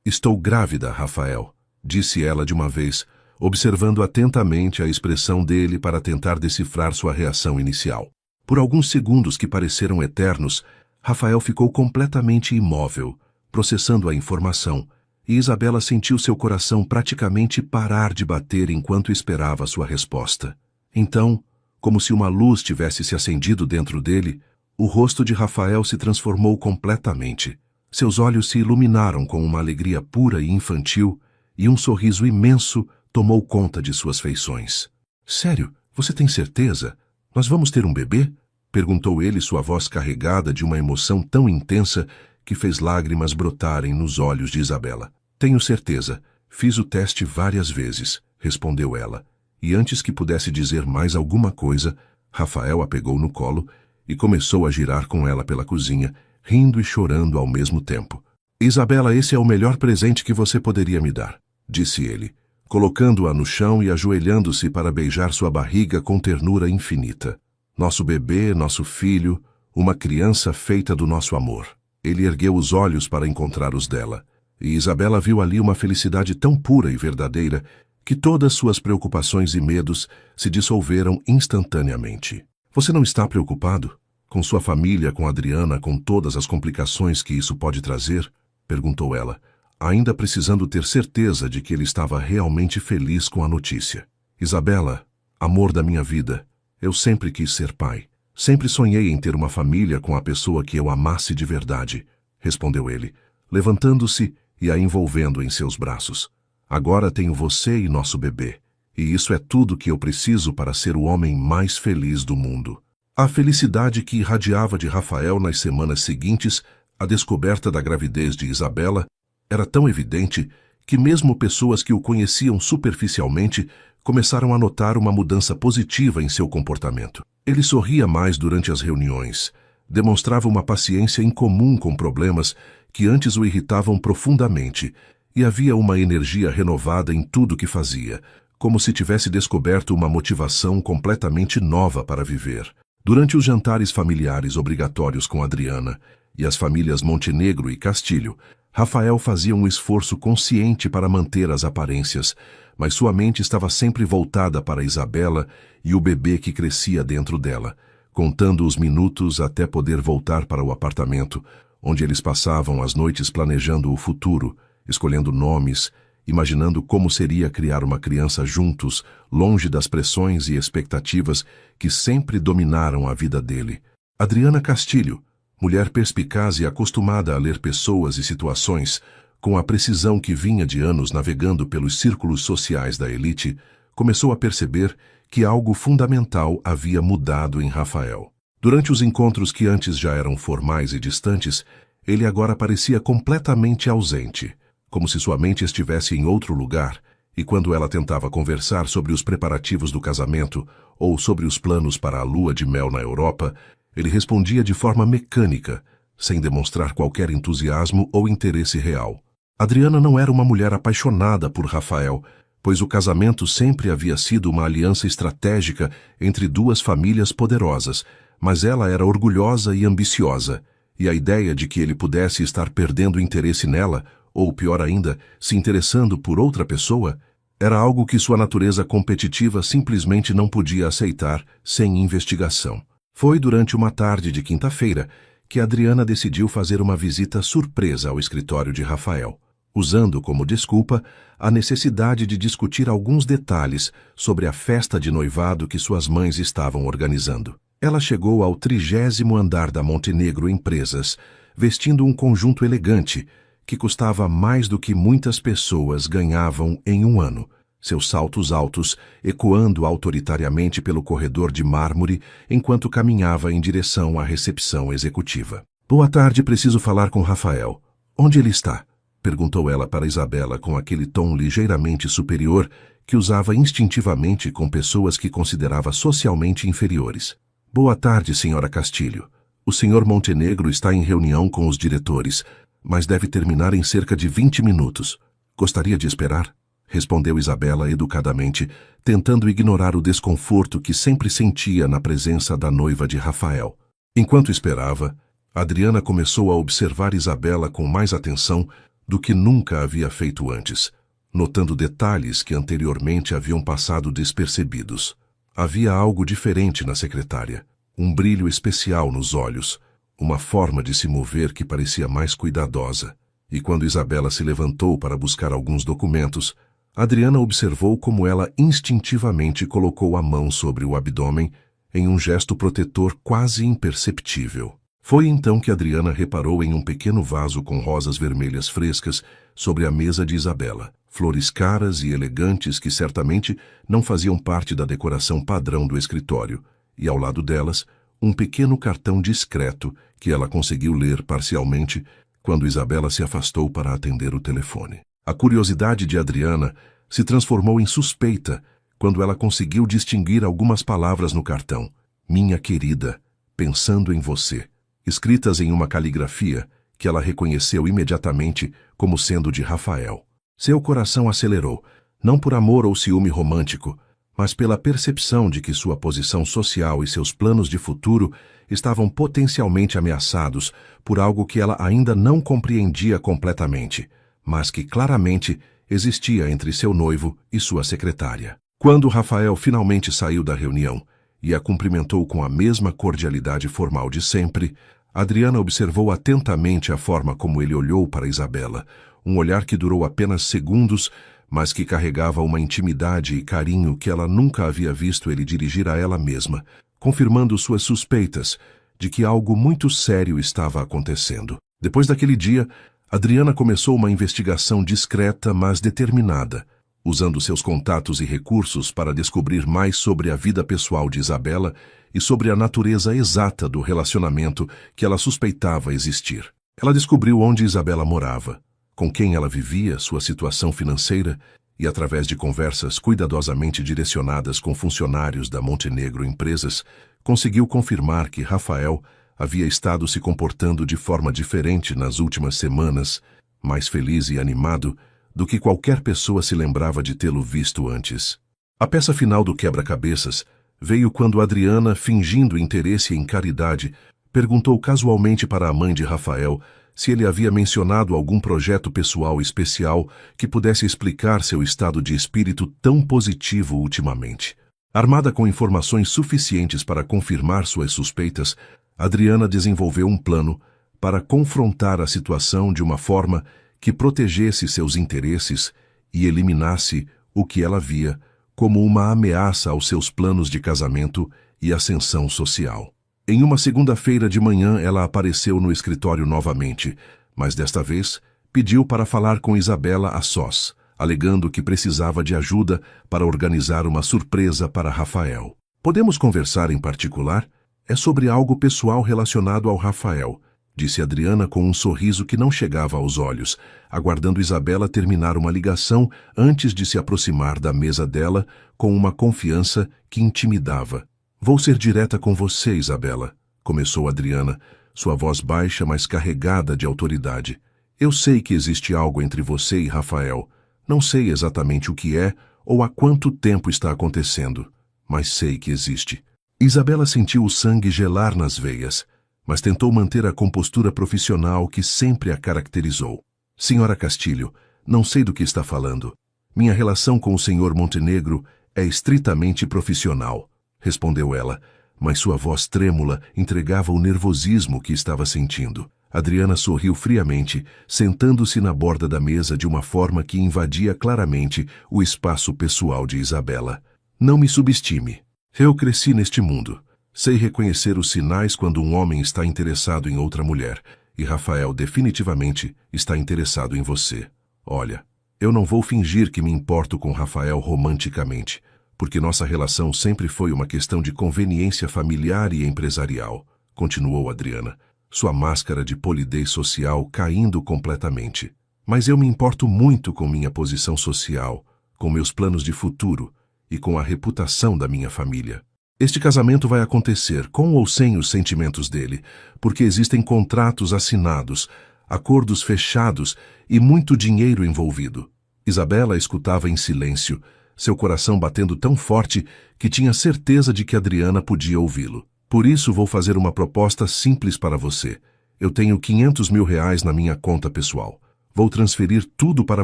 Estou grávida, Rafael, disse ela de uma vez, observando atentamente a expressão dele para tentar decifrar sua reação inicial. Por alguns segundos que pareceram eternos, Rafael ficou completamente imóvel, processando a informação, e Isabela sentiu seu coração praticamente parar de bater enquanto esperava sua resposta. Então, como se uma luz tivesse se acendido dentro dele, o rosto de Rafael se transformou completamente. Seus olhos se iluminaram com uma alegria pura e infantil, e um sorriso imenso tomou conta de suas feições. Sério, você tem certeza? Nós vamos ter um bebê? Perguntou ele, sua voz carregada de uma emoção tão intensa que fez lágrimas brotarem nos olhos de Isabela. Tenho certeza. Fiz o teste várias vezes, respondeu ela. E antes que pudesse dizer mais alguma coisa, Rafael a pegou no colo e começou a girar com ela pela cozinha, rindo e chorando ao mesmo tempo. Isabela, esse é o melhor presente que você poderia me dar, disse ele, colocando-a no chão e ajoelhando-se para beijar sua barriga com ternura infinita. Nosso bebê, nosso filho, uma criança feita do nosso amor. Ele ergueu os olhos para encontrar os dela, e Isabela viu ali uma felicidade tão pura e verdadeira que todas suas preocupações e medos se dissolveram instantaneamente. Você não está preocupado? Com sua família, com Adriana, com todas as complicações que isso pode trazer? Perguntou ela, ainda precisando ter certeza de que ele estava realmente feliz com a notícia. Isabela, amor da minha vida, eu sempre quis ser pai. Sempre sonhei em ter uma família com a pessoa que eu amasse de verdade, respondeu ele, levantando-se e a envolvendo em seus braços. Agora tenho você e nosso bebê, e isso é tudo que eu preciso para ser o homem mais feliz do mundo. A felicidade que irradiava de Rafael nas semanas seguintes à descoberta da gravidez de Isabela era tão evidente que mesmo pessoas que o conheciam superficialmente começaram a notar uma mudança positiva em seu comportamento. Ele sorria mais durante as reuniões, demonstrava uma paciência incomum com problemas que antes o irritavam profundamente, e havia uma energia renovada em tudo que fazia, como se tivesse descoberto uma motivação completamente nova para viver. Durante os jantares familiares obrigatórios com Adriana e as famílias Montenegro e Castilho, Rafael fazia um esforço consciente para manter as aparências, mas sua mente estava sempre voltada para Isabela e o bebê que crescia dentro dela, contando os minutos até poder voltar para o apartamento, onde eles passavam as noites planejando o futuro, escolhendo nomes, imaginando como seria criar uma criança juntos, longe das pressões e expectativas que sempre dominaram a vida dele. Adriana Castilho, mulher perspicaz e acostumada a ler pessoas e situações, com a precisão que vinha de anos navegando pelos círculos sociais da elite, começou a perceber que algo fundamental havia mudado em Rafael. Durante os encontros que antes já eram formais e distantes, ele agora parecia completamente ausente, como se sua mente estivesse em outro lugar, e quando ela tentava conversar sobre os preparativos do casamento ou sobre os planos para a lua de mel na Europa, ele respondia de forma mecânica, sem demonstrar qualquer entusiasmo ou interesse real. Adriana não era uma mulher apaixonada por Rafael, pois o casamento sempre havia sido uma aliança estratégica entre duas famílias poderosas, mas ela era orgulhosa e ambiciosa, e a ideia de que ele pudesse estar perdendo interesse nela, ou pior ainda, se interessando por outra pessoa, era algo que sua natureza competitiva simplesmente não podia aceitar sem investigação. Foi durante uma tarde de quinta-feira que Adriana decidiu fazer uma visita surpresa ao escritório de Rafael, usando como desculpa a necessidade de discutir alguns detalhes sobre a festa de noivado que suas mães estavam organizando. Ela chegou ao 30º andar da Montenegro Empresas, vestindo um conjunto elegante, que custava mais do que muitas pessoas ganhavam em um ano, seus saltos altos ecoando autoritariamente pelo corredor de mármore enquanto caminhava em direção à recepção executiva. Boa tarde, preciso falar com Rafael. Onde ele está? Perguntou ela para Isabela com aquele tom ligeiramente superior que usava instintivamente com pessoas que considerava socialmente inferiores. Boa tarde, senhora Castilho. O senhor Montenegro está em reunião com os diretores, mas deve terminar em cerca de 20 minutos. Gostaria de esperar? Respondeu Isabela educadamente, tentando ignorar o desconforto que sempre sentia na presença da noiva de Rafael. Enquanto esperava, Adriana começou a observar Isabela com mais atenção do que nunca havia feito antes, notando detalhes que anteriormente haviam passado despercebidos. Havia algo diferente na secretária, um brilho especial nos olhos, uma forma de se mover que parecia mais cuidadosa. E quando Isabela se levantou para buscar alguns documentos, Adriana observou como ela instintivamente colocou a mão sobre o abdômen em um gesto protetor quase imperceptível. Foi então que Adriana reparou em um pequeno vaso com rosas vermelhas frescas sobre a mesa de Isabela, flores caras e elegantes que certamente não faziam parte da decoração padrão do escritório, e ao lado delas, um pequeno cartão discreto que ela conseguiu ler parcialmente quando Isabela se afastou para atender o telefone. A curiosidade de Adriana se transformou em suspeita quando ela conseguiu distinguir algumas palavras no cartão. Minha querida, pensando em você, escritas em uma caligrafia que ela reconheceu imediatamente como sendo de Rafael. Seu coração acelerou, não por amor ou ciúme romântico, mas pela percepção de que sua posição social e seus planos de futuro estavam potencialmente ameaçados por algo que ela ainda não compreendia completamente, mas que claramente existia entre seu noivo e sua secretária. Quando Rafael finalmente saiu da reunião e a cumprimentou com a mesma cordialidade formal de sempre, Adriana observou atentamente a forma como ele olhou para Isabela, um olhar que durou apenas segundos, mas que carregava uma intimidade e carinho que ela nunca havia visto ele dirigir a ela mesma, confirmando suas suspeitas de que algo muito sério estava acontecendo. Depois daquele dia, Adriana começou uma investigação discreta, mas determinada, usando seus contatos e recursos para descobrir mais sobre a vida pessoal de Isabela e sobre a natureza exata do relacionamento que ela suspeitava existir. Ela descobriu onde Isabela morava, com quem ela vivia, sua situação financeira, e através de conversas cuidadosamente direcionadas com funcionários da Montenegro Empresas, conseguiu confirmar que Rafael havia estado se comportando de forma diferente nas últimas semanas, mais feliz e animado do que qualquer pessoa se lembrava de tê-lo visto antes. A peça final do quebra-cabeças veio quando Adriana, fingindo interesse em caridade, perguntou casualmente para a mãe de Rafael se ele havia mencionado algum projeto pessoal especial que pudesse explicar seu estado de espírito tão positivo ultimamente. Armada com informações suficientes para confirmar suas suspeitas, Adriana desenvolveu um plano para confrontar a situação de uma forma que protegesse seus interesses e eliminasse o que ela via como uma ameaça aos seus planos de casamento e ascensão social. Em uma segunda-feira de manhã, ela apareceu no escritório novamente, mas desta vez pediu para falar com Isabela a sós, alegando que precisava de ajuda para organizar uma surpresa para Rafael. Podemos conversar em particular? É sobre algo pessoal relacionado ao Rafael, disse Adriana com um sorriso que não chegava aos olhos, aguardando Isabela terminar uma ligação antes de se aproximar da mesa dela com uma confiança que intimidava. Vou ser direta com você, Isabela, começou Adriana, sua voz baixa, mas carregada de autoridade. Eu sei que existe algo entre você e Rafael. Não sei exatamente o que é ou há quanto tempo está acontecendo, mas sei que existe. Isabela sentiu o sangue gelar nas veias, mas tentou manter a compostura profissional que sempre a caracterizou. Senhora Castilho, não sei do que está falando. Minha relação com o senhor Montenegro é estritamente profissional, respondeu ela, mas sua voz trêmula entregava o nervosismo que estava sentindo. Adriana sorriu friamente, sentando-se na borda da mesa de uma forma que invadia claramente o espaço pessoal de Isabela. Não me subestime. Eu cresci neste mundo. Sei reconhecer os sinais quando um homem está interessado em outra mulher, e Rafael definitivamente está interessado em você. Olha, eu não vou fingir que me importo com Rafael romanticamente, porque nossa relação sempre foi uma questão de conveniência familiar e empresarial, continuou Adriana, sua máscara de polidez social caindo completamente. Mas eu me importo muito com minha posição social, com meus planos de futuro e com a reputação da minha família. Este casamento vai acontecer com ou sem os sentimentos dele, porque existem contratos assinados, acordos fechados e muito dinheiro envolvido. Isabela escutava em silêncio, seu coração batendo tão forte que tinha certeza de que Adriana podia ouvi-lo. Por isso vou fazer uma proposta simples para você. Eu tenho R$500 mil na minha conta pessoal. Vou transferir tudo para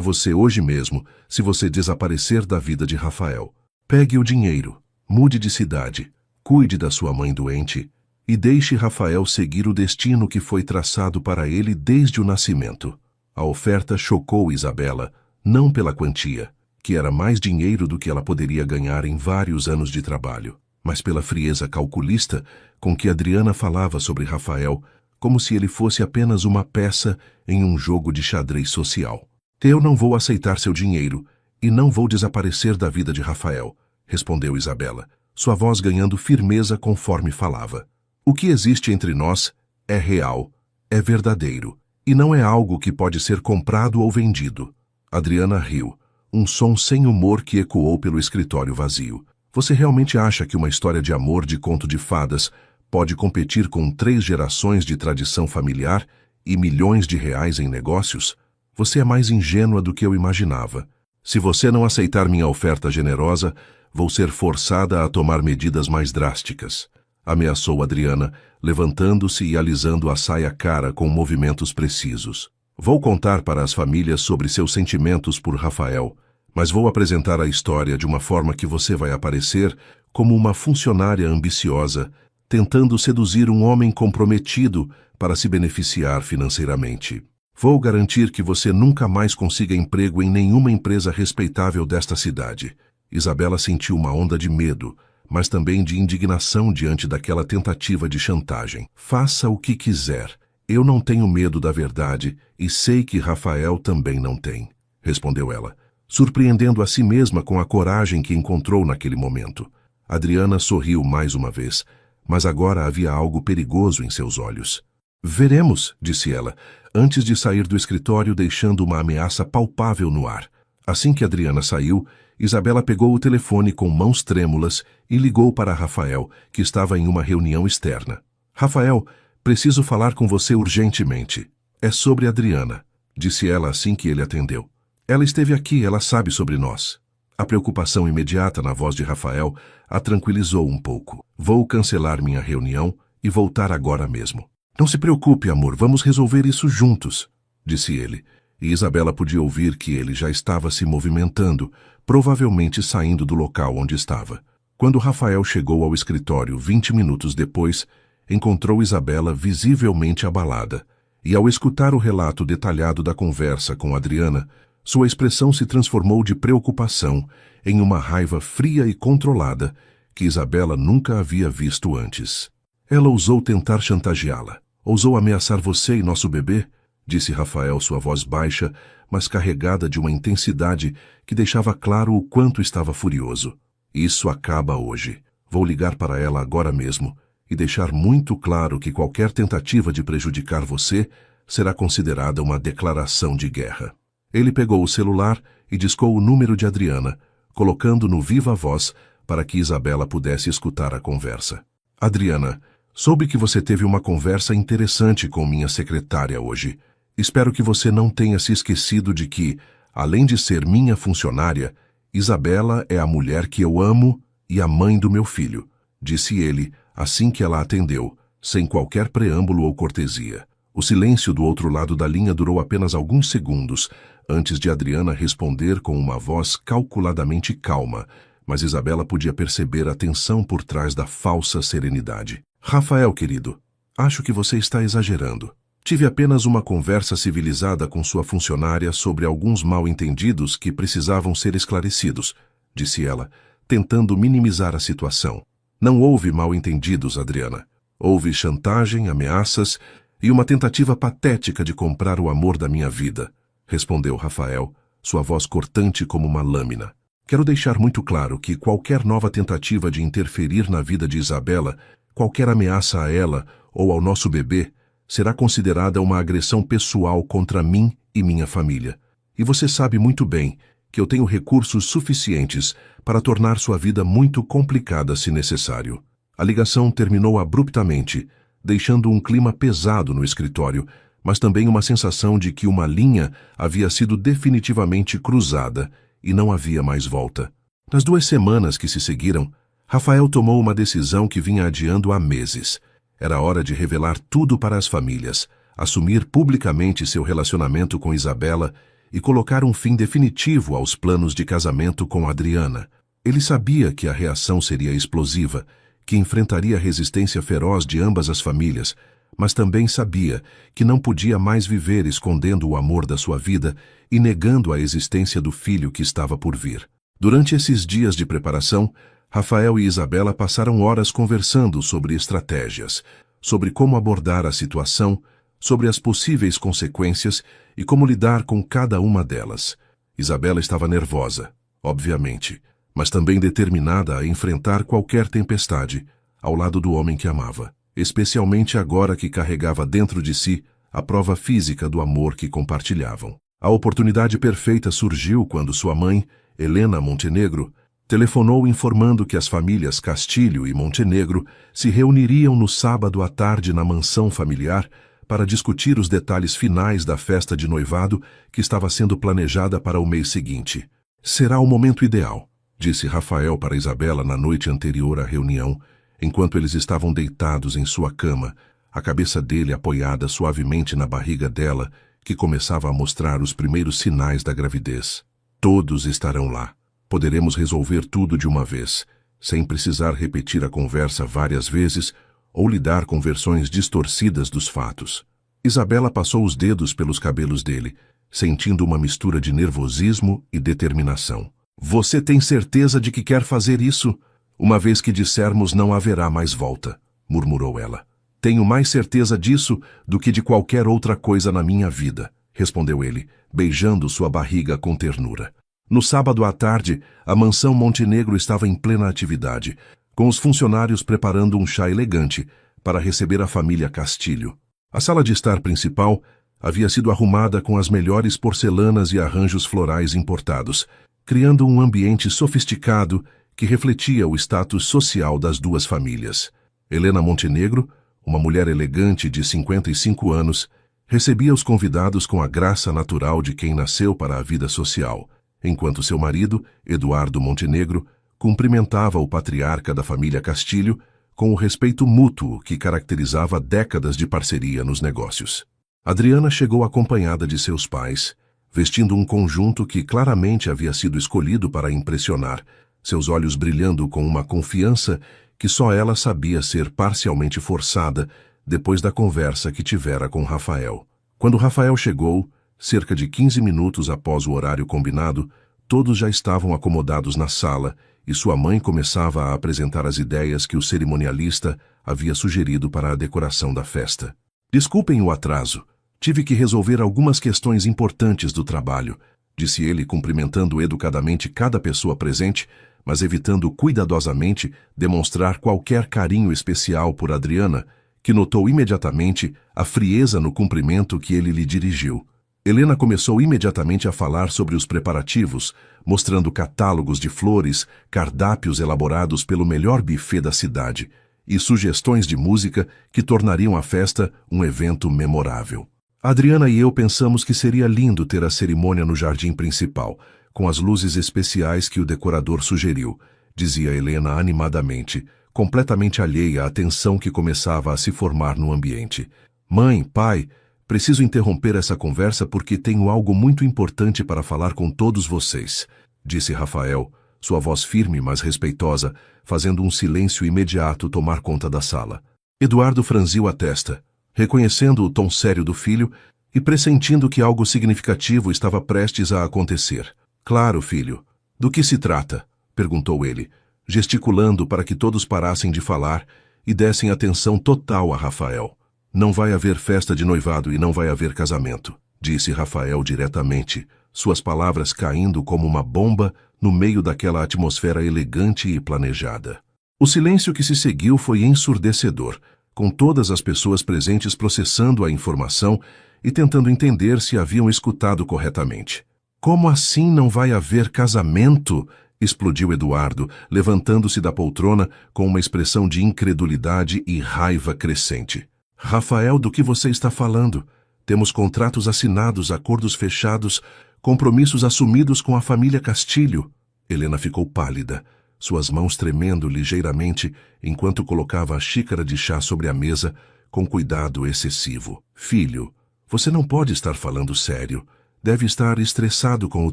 você hoje mesmo, se você desaparecer da vida de Rafael. Pegue o dinheiro. Mude de cidade, cuide da sua mãe doente e deixe Rafael seguir o destino que foi traçado para ele desde o nascimento. A oferta chocou Isabela, não pela quantia, que era mais dinheiro do que ela poderia ganhar em vários anos de trabalho, mas pela frieza calculista com que Adriana falava sobre Rafael, como se ele fosse apenas uma peça em um jogo de xadrez social. Eu não vou aceitar seu dinheiro e não vou desaparecer da vida de Rafael, respondeu Isabela, sua voz ganhando firmeza conforme falava. O que existe entre nós é real, é verdadeiro, e não é algo que pode ser comprado ou vendido. Adriana riu, um som sem humor que ecoou pelo escritório vazio. Você realmente acha que uma história de amor de conto de fadas pode competir com 3 gerações de tradição familiar e milhões de reais em negócios? Você é mais ingênua do que eu imaginava. Se você não aceitar minha oferta generosa, vou ser forçada a tomar medidas mais drásticas, ameaçou Adriana, levantando-se e alisando a saia cara com movimentos precisos. Vou contar para as famílias sobre seus sentimentos por Rafael, mas vou apresentar a história de uma forma que você vai aparecer como uma funcionária ambiciosa, tentando seduzir um homem comprometido para se beneficiar financeiramente. Vou garantir que você nunca mais consiga emprego em nenhuma empresa respeitável desta cidade. Isabela sentiu uma onda de medo, mas também de indignação diante daquela tentativa de chantagem. Faça o que quiser. Eu não tenho medo da verdade e sei que Rafael também não tem, respondeu ela, surpreendendo a si mesma com a coragem que encontrou naquele momento. Adriana sorriu mais uma vez, mas agora havia algo perigoso em seus olhos. Veremos, disse ela, antes de sair do escritório deixando uma ameaça palpável no ar. Assim que Adriana saiu, Isabela pegou o telefone com mãos trêmulas e ligou para Rafael, que estava em uma reunião externa. Rafael, preciso falar com você urgentemente. É sobre Adriana, disse ela assim que ele atendeu. Ela esteve aqui, ela sabe sobre nós. A preocupação imediata na voz de Rafael a tranquilizou um pouco. Vou cancelar minha reunião e voltar agora mesmo. Não se preocupe, amor, vamos resolver isso juntos, disse ele. E Isabela podia ouvir que ele já estava se movimentando, provavelmente saindo do local onde estava. Quando Rafael chegou ao escritório 20 minutos depois, encontrou Isabela visivelmente abalada, e ao escutar o relato detalhado da conversa com Adriana, sua expressão se transformou de preocupação em uma raiva fria e controlada que Isabela nunca havia visto antes. Ela ousou tentar chantageá-la. Ousou ameaçar você e nosso bebê? Disse Rafael, sua voz baixa, mas carregada de uma intensidade que deixava claro o quanto estava furioso. Isso acaba hoje. Vou ligar para ela agora mesmo e deixar muito claro que qualquer tentativa de prejudicar você será considerada uma declaração de guerra. Ele pegou o celular e discou o número de Adriana, colocando no viva voz para que Isabela pudesse escutar a conversa. Adriana, soube que você teve uma conversa interessante com minha secretária hoje. Espero que você não tenha se esquecido de que, além de ser minha funcionária, Isabela é a mulher que eu amo e a mãe do meu filho, disse ele, assim que ela atendeu, sem qualquer preâmbulo ou cortesia. O silêncio do outro lado da linha durou apenas alguns segundos, antes de Adriana responder com uma voz calculadamente calma, mas Isabela podia perceber a tensão por trás da falsa serenidade. Rafael, querido, acho que você está exagerando. Tive apenas uma conversa civilizada com sua funcionária sobre alguns mal-entendidos que precisavam ser esclarecidos, disse ela, tentando minimizar a situação. Não houve mal-entendidos, Adriana. Houve chantagem, ameaças e uma tentativa patética de comprar o amor da minha vida, respondeu Rafael, sua voz cortante como uma lâmina. Quero deixar muito claro que qualquer nova tentativa de interferir na vida de Isabela, qualquer ameaça a ela ou ao nosso bebê, será considerada uma agressão pessoal contra mim e minha família. E você sabe muito bem que eu tenho recursos suficientes para tornar sua vida muito complicada se necessário. A ligação terminou abruptamente, deixando um clima pesado no escritório, mas também uma sensação de que uma linha havia sido definitivamente cruzada e não havia mais volta. Nas 2 semanas que se seguiram, Rafael tomou uma decisão que vinha adiando há meses. Era hora de revelar tudo para as famílias, assumir publicamente seu relacionamento com Isabela e colocar um fim definitivo aos planos de casamento com Adriana. Ele sabia que a reação seria explosiva, que enfrentaria a resistência feroz de ambas as famílias, mas também sabia que não podia mais viver escondendo o amor da sua vida e negando a existência do filho que estava por vir. Durante esses dias de preparação, Rafael e Isabela passaram horas conversando sobre estratégias, sobre como abordar a situação, sobre as possíveis consequências e como lidar com cada uma delas. Isabela estava nervosa, obviamente, mas também determinada a enfrentar qualquer tempestade ao lado do homem que amava, especialmente agora que carregava dentro de si a prova física do amor que compartilhavam. A oportunidade perfeita surgiu quando sua mãe, Helena Montenegro, telefonou informando que as famílias Castilho e Montenegro se reuniriam no sábado à tarde na mansão familiar para discutir os detalhes finais da festa de noivado que estava sendo planejada para o mês seguinte. Será o momento ideal, disse Rafael para Isabela na noite anterior à reunião, enquanto eles estavam deitados em sua cama, a cabeça dele apoiada suavemente na barriga dela, que começava a mostrar os primeiros sinais da gravidez. Todos estarão lá. Poderemos resolver tudo de uma vez, sem precisar repetir a conversa várias vezes ou lidar com versões distorcidas dos fatos. Isabela passou os dedos pelos cabelos dele, sentindo uma mistura de nervosismo e determinação. Você tem certeza de que quer fazer isso? Uma vez que dissermos não haverá mais volta, murmurou ela. Tenho mais certeza disso do que de qualquer outra coisa na minha vida, respondeu ele, beijando sua barriga com ternura. No sábado à tarde, a mansão Montenegro estava em plena atividade, com os funcionários preparando um chá elegante para receber a família Castilho. A sala de estar principal havia sido arrumada com as melhores porcelanas e arranjos florais importados, criando um ambiente sofisticado que refletia o status social das duas famílias. Helena Montenegro, uma mulher elegante de 55 anos, recebia os convidados com a graça natural de quem nasceu para a vida social, enquanto seu marido, Eduardo Montenegro, cumprimentava o patriarca da família Castilho com o respeito mútuo que caracterizava décadas de parceria nos negócios. Adriana chegou acompanhada de seus pais, vestindo um conjunto que claramente havia sido escolhido para impressionar, seus olhos brilhando com uma confiança que só ela sabia ser parcialmente forçada depois da conversa que tivera com Rafael. Quando Rafael chegou, cerca de 15 minutos após o horário combinado, todos já estavam acomodados na sala e sua mãe começava a apresentar as ideias que o cerimonialista havia sugerido para a decoração da festa. Desculpem o atraso. Tive que resolver algumas questões importantes do trabalho, disse ele cumprimentando educadamente cada pessoa presente, mas evitando cuidadosamente demonstrar qualquer carinho especial por Adriana, que notou imediatamente a frieza no cumprimento que ele lhe dirigiu. Helena começou imediatamente a falar sobre os preparativos, mostrando catálogos de flores, cardápios elaborados pelo melhor buffet da cidade e sugestões de música que tornariam a festa um evento memorável. Adriana e eu pensamos que seria lindo ter a cerimônia no jardim principal, com as luzes especiais que o decorador sugeriu, dizia Helena animadamente, completamente alheia à tensão que começava a se formar no ambiente. Mãe, pai, preciso interromper essa conversa porque tenho algo muito importante para falar com todos vocês, disse Rafael, sua voz firme mas respeitosa, fazendo um silêncio imediato tomar conta da sala. Eduardo franziu a testa, reconhecendo o tom sério do filho e pressentindo que algo significativo estava prestes a acontecer. Claro, filho. Do que se trata? Perguntou ele, gesticulando para que todos parassem de falar e dessem atenção total a Rafael. Não vai haver festa de noivado e não vai haver casamento, disse Rafael diretamente, suas palavras caindo como uma bomba no meio daquela atmosfera elegante e planejada. O silêncio que se seguiu foi ensurdecedor, com todas as pessoas presentes processando a informação e tentando entender se haviam escutado corretamente. Como assim não vai haver casamento? Explodiu Eduardo, levantando-se da poltrona com uma expressão de incredulidade e raiva crescente. Rafael, do que você está falando? Temos contratos assinados, acordos fechados, compromissos assumidos com a família Castilho. Helena ficou pálida, suas mãos tremendo ligeiramente enquanto colocava a xícara de chá sobre a mesa com cuidado excessivo. Filho, você não pode estar falando sério. Deve estar estressado com o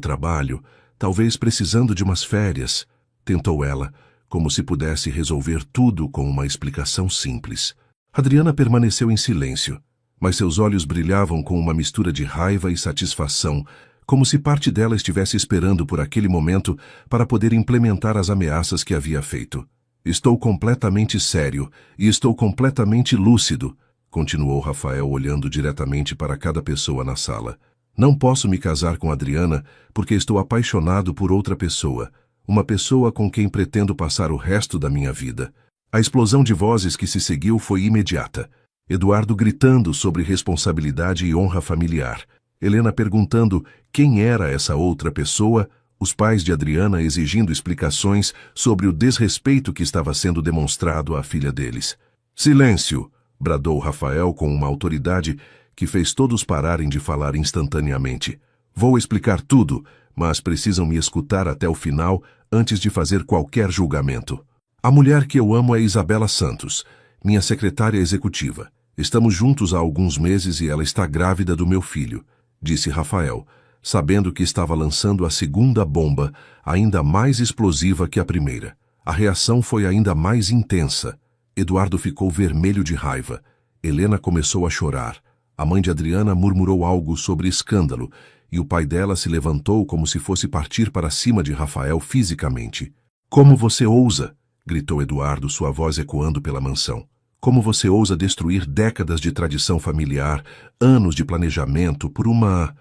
trabalho, talvez precisando de umas férias, tentou ela, como se pudesse resolver tudo com uma explicação simples. Adriana permaneceu em silêncio, mas seus olhos brilhavam com uma mistura de raiva e satisfação, como se parte dela estivesse esperando por aquele momento para poder implementar as ameaças que havia feito. Estou completamente sério e estou completamente lúcido, continuou Rafael olhando diretamente para cada pessoa na sala. Não posso me casar com Adriana porque estou apaixonado por outra pessoa, uma pessoa com quem pretendo passar o resto da minha vida. A explosão de vozes que se seguiu foi imediata. Eduardo gritando sobre responsabilidade e honra familiar. Helena perguntando quem era essa outra pessoa, os pais de Adriana exigindo explicações sobre o desrespeito que estava sendo demonstrado à filha deles. Silêncio! Bradou Rafael com uma autoridade que fez todos pararem de falar instantaneamente. Vou explicar tudo, mas precisam me escutar até o final antes de fazer qualquer julgamento. A mulher que eu amo é Isabela Santos, minha secretária executiva. Estamos juntos há alguns meses e ela está grávida do meu filho, disse Rafael, sabendo que estava lançando a segunda bomba, ainda mais explosiva que a primeira. A reação foi ainda mais intensa. Eduardo ficou vermelho de raiva. Helena começou a chorar. A mãe de Adriana murmurou algo sobre escândalo, e o pai dela se levantou como se fosse partir para cima de Rafael fisicamente. Como você ousa? Gritou Eduardo, sua voz ecoando pela mansão. Como você ousa destruir décadas de tradição familiar, anos de planejamento por uma...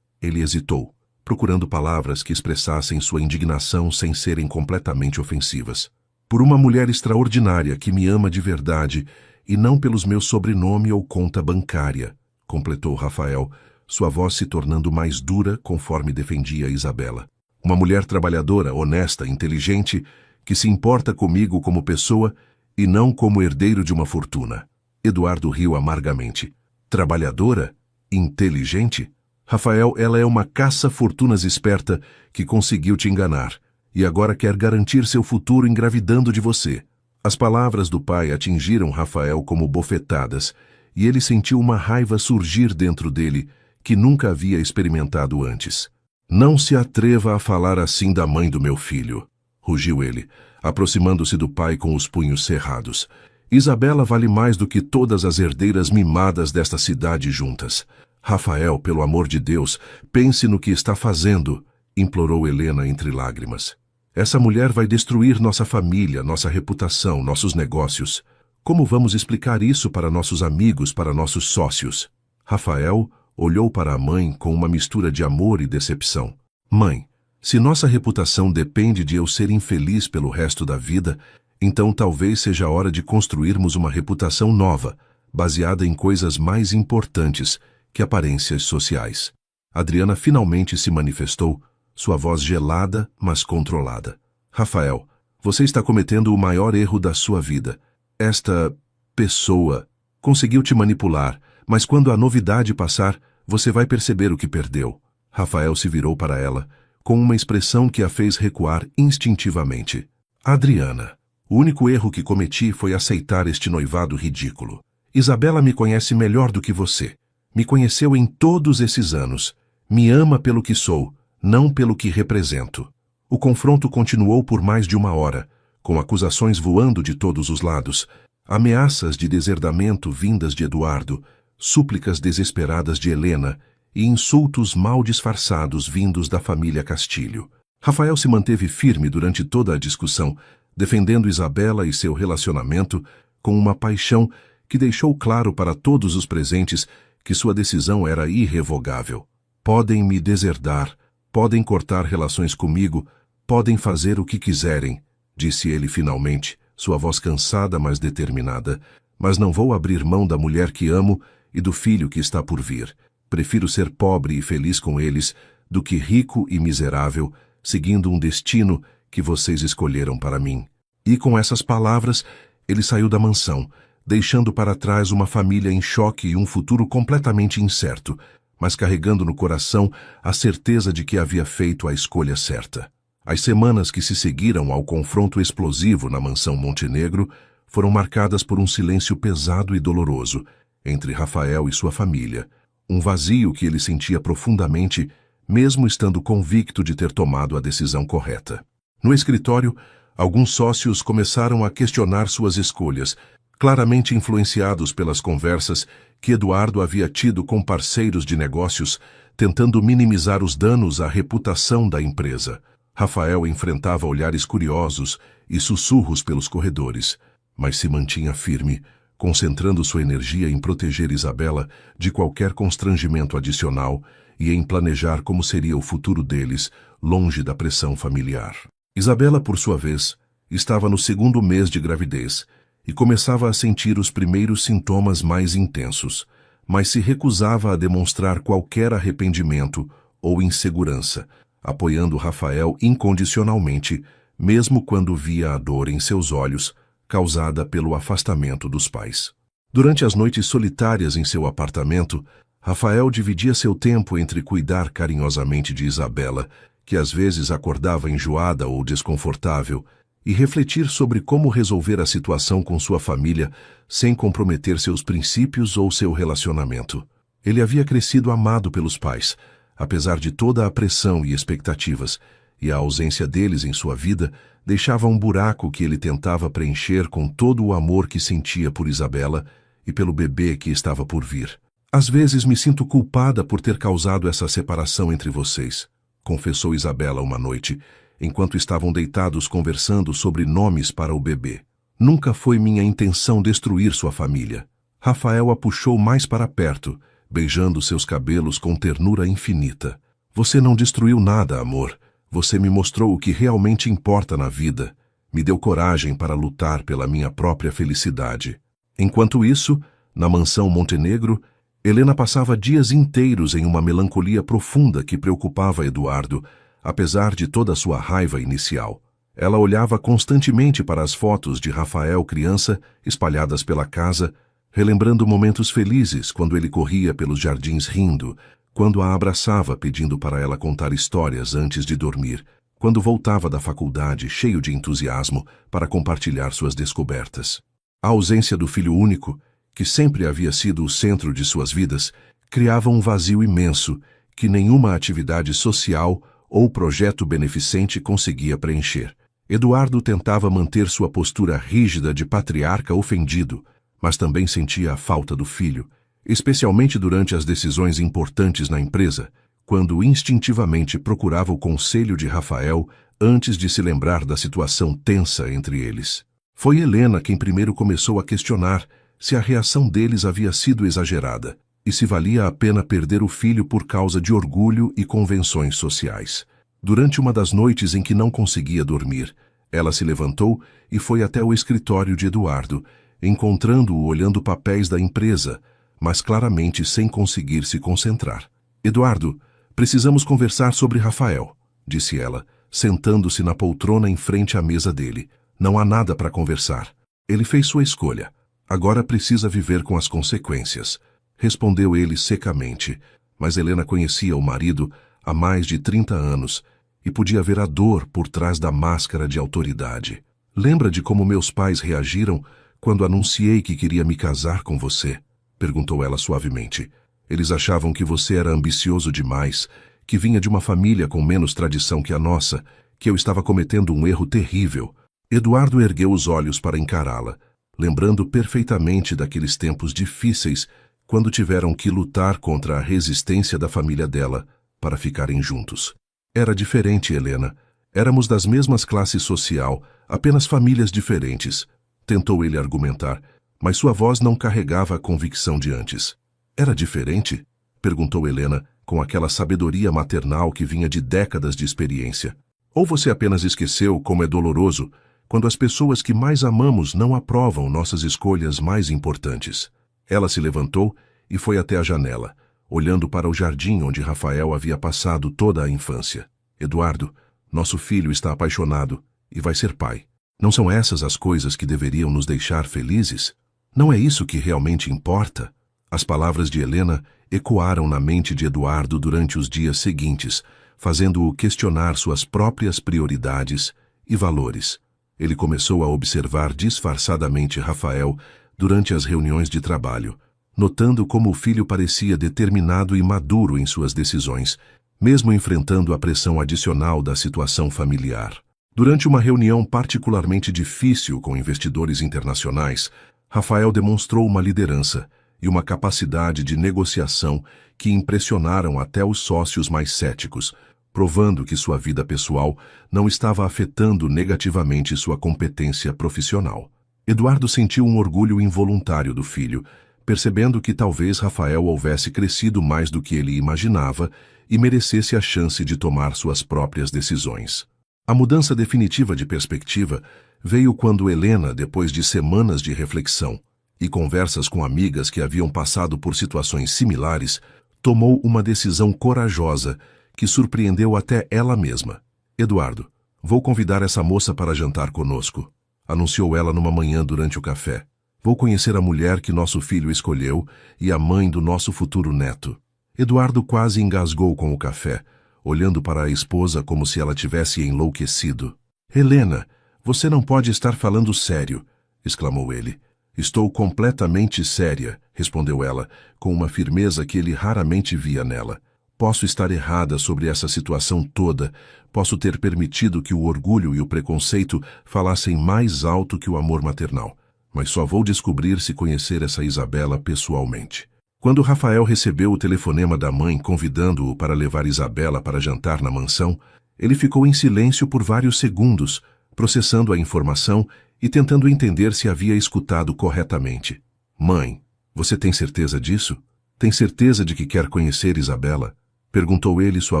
Ele hesitou, procurando palavras que expressassem sua indignação sem serem completamente ofensivas. Por uma mulher extraordinária que me ama de verdade e não pelos meus sobrenome ou conta bancária, completou Rafael, sua voz se tornando mais dura conforme defendia Isabela. Uma mulher trabalhadora, honesta, inteligente, que se importa comigo como pessoa e não como herdeiro de uma fortuna. Eduardo riu amargamente. Trabalhadora? Inteligente? Rafael, ela é uma caça-fortunas esperta que conseguiu te enganar e agora quer garantir seu futuro engravidando de você. As palavras do pai atingiram Rafael como bofetadas e ele sentiu uma raiva surgir dentro dele que nunca havia experimentado antes. Não se atreva a falar assim da mãe do meu filho, rugiu ele, aproximando-se do pai com os punhos cerrados. Isabela vale mais do que todas as herdeiras mimadas desta cidade juntas. Rafael, pelo amor de Deus, pense no que está fazendo, implorou Helena entre lágrimas. Essa mulher vai destruir nossa família, nossa reputação, nossos negócios. Como vamos explicar isso para nossos amigos, para nossos sócios? Rafael olhou para a mãe com uma mistura de amor e decepção. Mãe, se nossa reputação depende de eu ser infeliz pelo resto da vida, então talvez seja a hora de construirmos uma reputação nova, baseada em coisas mais importantes que aparências sociais. Adriana finalmente se manifestou, sua voz gelada, mas controlada. Rafael, você está cometendo o maior erro da sua vida. Esta pessoa conseguiu te manipular, mas quando a novidade passar, você vai perceber o que perdeu. Rafael se virou para ela, com uma expressão que a fez recuar instintivamente. Adriana, o único erro que cometi foi aceitar este noivado ridículo. Isabela me conhece melhor do que você. Me conheceu em todos esses anos. Me ama pelo que sou, não pelo que represento. O confronto continuou por mais de 1 hora, com acusações voando de todos os lados, ameaças de deserdamento vindas de Eduardo, súplicas desesperadas de Helena e insultos mal disfarçados vindos da família Castilho. Rafael se manteve firme durante toda a discussão, defendendo Isabela e seu relacionamento com uma paixão que deixou claro para todos os presentes que sua decisão era irrevogável. Podem me deserdar, podem cortar relações comigo, podem fazer o que quiserem, disse ele finalmente, sua voz cansada, mas determinada. Mas não vou abrir mão da mulher que amo e do filho que está por vir. Prefiro ser pobre e feliz com eles do que rico e miserável, seguindo um destino que vocês escolheram para mim. E com essas palavras, ele saiu da mansão, deixando para trás uma família em choque e um futuro completamente incerto, mas carregando no coração a certeza de que havia feito a escolha certa. As semanas que se seguiram ao confronto explosivo na mansão Montenegro foram marcadas por um silêncio pesado e doloroso entre Rafael e sua família, um vazio que ele sentia profundamente, mesmo estando convicto de ter tomado a decisão correta. No escritório, alguns sócios começaram a questionar suas escolhas, claramente influenciados pelas conversas que Eduardo havia tido com parceiros de negócios, tentando minimizar os danos à reputação da empresa. Rafael enfrentava olhares curiosos e sussurros pelos corredores, mas se mantinha firme, concentrando sua energia em proteger Isabela de qualquer constrangimento adicional e em planejar como seria o futuro deles, longe da pressão familiar. Isabela, por sua vez, estava no 2º mês de gravidez e começava a sentir os primeiros sintomas mais intensos, mas se recusava a demonstrar qualquer arrependimento ou insegurança, apoiando Rafael incondicionalmente, mesmo quando via a dor em seus olhos, causada pelo afastamento dos pais. Durante as noites solitárias em seu apartamento, Rafael dividia seu tempo entre cuidar carinhosamente de Isabela, que às vezes acordava enjoada ou desconfortável, e refletir sobre como resolver a situação com sua família sem comprometer seus princípios ou seu relacionamento. Ele havia crescido amado pelos pais, apesar de toda a pressão e expectativas, e a ausência deles em sua vida deixava um buraco que ele tentava preencher com todo o amor que sentia por Isabela e pelo bebê que estava por vir. Às vezes me sinto culpada por ter causado essa separação entre vocês, confessou Isabela uma noite, enquanto estavam deitados conversando sobre nomes para o bebê. Nunca foi minha intenção destruir sua família. Rafael a puxou mais para perto, beijando seus cabelos com ternura infinita. Você não destruiu nada, amor. Você me mostrou o que realmente importa na vida. Me deu coragem para lutar pela minha própria felicidade. Enquanto isso, na mansão Montenegro, Helena passava dias inteiros em uma melancolia profunda que preocupava Eduardo, apesar de toda a sua raiva inicial. Ela olhava constantemente para as fotos de Rafael criança espalhadas pela casa, relembrando momentos felizes quando ele corria pelos jardins rindo, quando a abraçava pedindo para ela contar histórias antes de dormir, quando voltava da faculdade cheio de entusiasmo para compartilhar suas descobertas. A ausência do filho único, que sempre havia sido o centro de suas vidas, criava um vazio imenso que nenhuma atividade social ou projeto beneficente conseguia preencher. Eduardo tentava manter sua postura rígida de patriarca ofendido, mas também sentia a falta do filho, especialmente durante as decisões importantes na empresa, quando instintivamente procurava o conselho de Rafael antes de se lembrar da situação tensa entre eles. Foi Helena quem primeiro começou a questionar se a reação deles havia sido exagerada e se valia a pena perder o filho por causa de orgulho e convenções sociais. Durante uma das noites em que não conseguia dormir, ela se levantou e foi até o escritório de Eduardo, encontrando-o olhando papéis da empresa, mas claramente sem conseguir se concentrar. Eduardo, precisamos conversar sobre Rafael, disse ela, sentando-se na poltrona em frente à mesa dele. Não há nada para conversar. Ele fez sua escolha. Agora precisa viver com as consequências, respondeu ele secamente, mas Helena conhecia o marido há mais de 30 anos e podia ver a dor por trás da máscara de autoridade. Lembra de como meus pais reagiram quando anunciei que queria me casar com você? Perguntou ela suavemente. Eles achavam que você era ambicioso demais, que vinha de uma família com menos tradição que a nossa, que eu estava cometendo um erro terrível. Eduardo ergueu os olhos para encará-la, lembrando perfeitamente daqueles tempos difíceis quando tiveram que lutar contra a resistência da família dela para ficarem juntos. Era diferente, Helena. Éramos das mesmas classes social, apenas famílias diferentes, tentou ele argumentar, mas sua voz não carregava a convicção de antes. Era diferente? Perguntou Helena, com aquela sabedoria maternal que vinha de décadas de experiência. Ou você apenas esqueceu como é doloroso quando as pessoas que mais amamos não aprovam nossas escolhas mais importantes? Ela se levantou e foi até a janela, olhando para o jardim onde Rafael havia passado toda a infância. Eduardo, nosso filho está apaixonado e vai ser pai. Não são essas as coisas que deveriam nos deixar felizes? Não é isso que realmente importa? As palavras de Helena ecoaram na mente de Eduardo durante os dias seguintes, fazendo-o questionar suas próprias prioridades e valores. Ele começou a observar disfarçadamente Rafael durante as reuniões de trabalho, notando como o filho parecia determinado e maduro em suas decisões, mesmo enfrentando a pressão adicional da situação familiar. Durante uma reunião particularmente difícil com investidores internacionais, Rafael demonstrou uma liderança e uma capacidade de negociação que impressionaram até os sócios mais céticos, provando que sua vida pessoal não estava afetando negativamente sua competência profissional. Eduardo sentiu um orgulho involuntário do filho, percebendo que talvez Rafael houvesse crescido mais do que ele imaginava e merecesse a chance de tomar suas próprias decisões. A mudança definitiva de perspectiva veio quando Helena, depois de semanas de reflexão e conversas com amigas que haviam passado por situações similares, tomou uma decisão corajosa que surpreendeu até ela mesma. Eduardo, vou convidar essa moça para jantar conosco, anunciou ela numa manhã durante o café. Vou conhecer a mulher que nosso filho escolheu e a mãe do nosso futuro neto. Eduardo quase engasgou com o café, olhando para a esposa como se ela tivesse enlouquecido. Helena, você não pode estar falando sério, exclamou ele. Estou completamente séria, respondeu ela, com uma firmeza que ele raramente via nela. Posso estar errada sobre essa situação toda, posso ter permitido que o orgulho e o preconceito falassem mais alto que o amor maternal, mas só vou descobrir se conhecer essa Isabela pessoalmente. Quando Rafael recebeu o telefonema da mãe convidando-o para levar Isabela para jantar na mansão, ele ficou em silêncio por vários segundos, processando a informação e tentando entender se havia escutado corretamente. Mãe, você tem certeza disso? Tem certeza de que quer conhecer Isabela? Perguntou ele, sua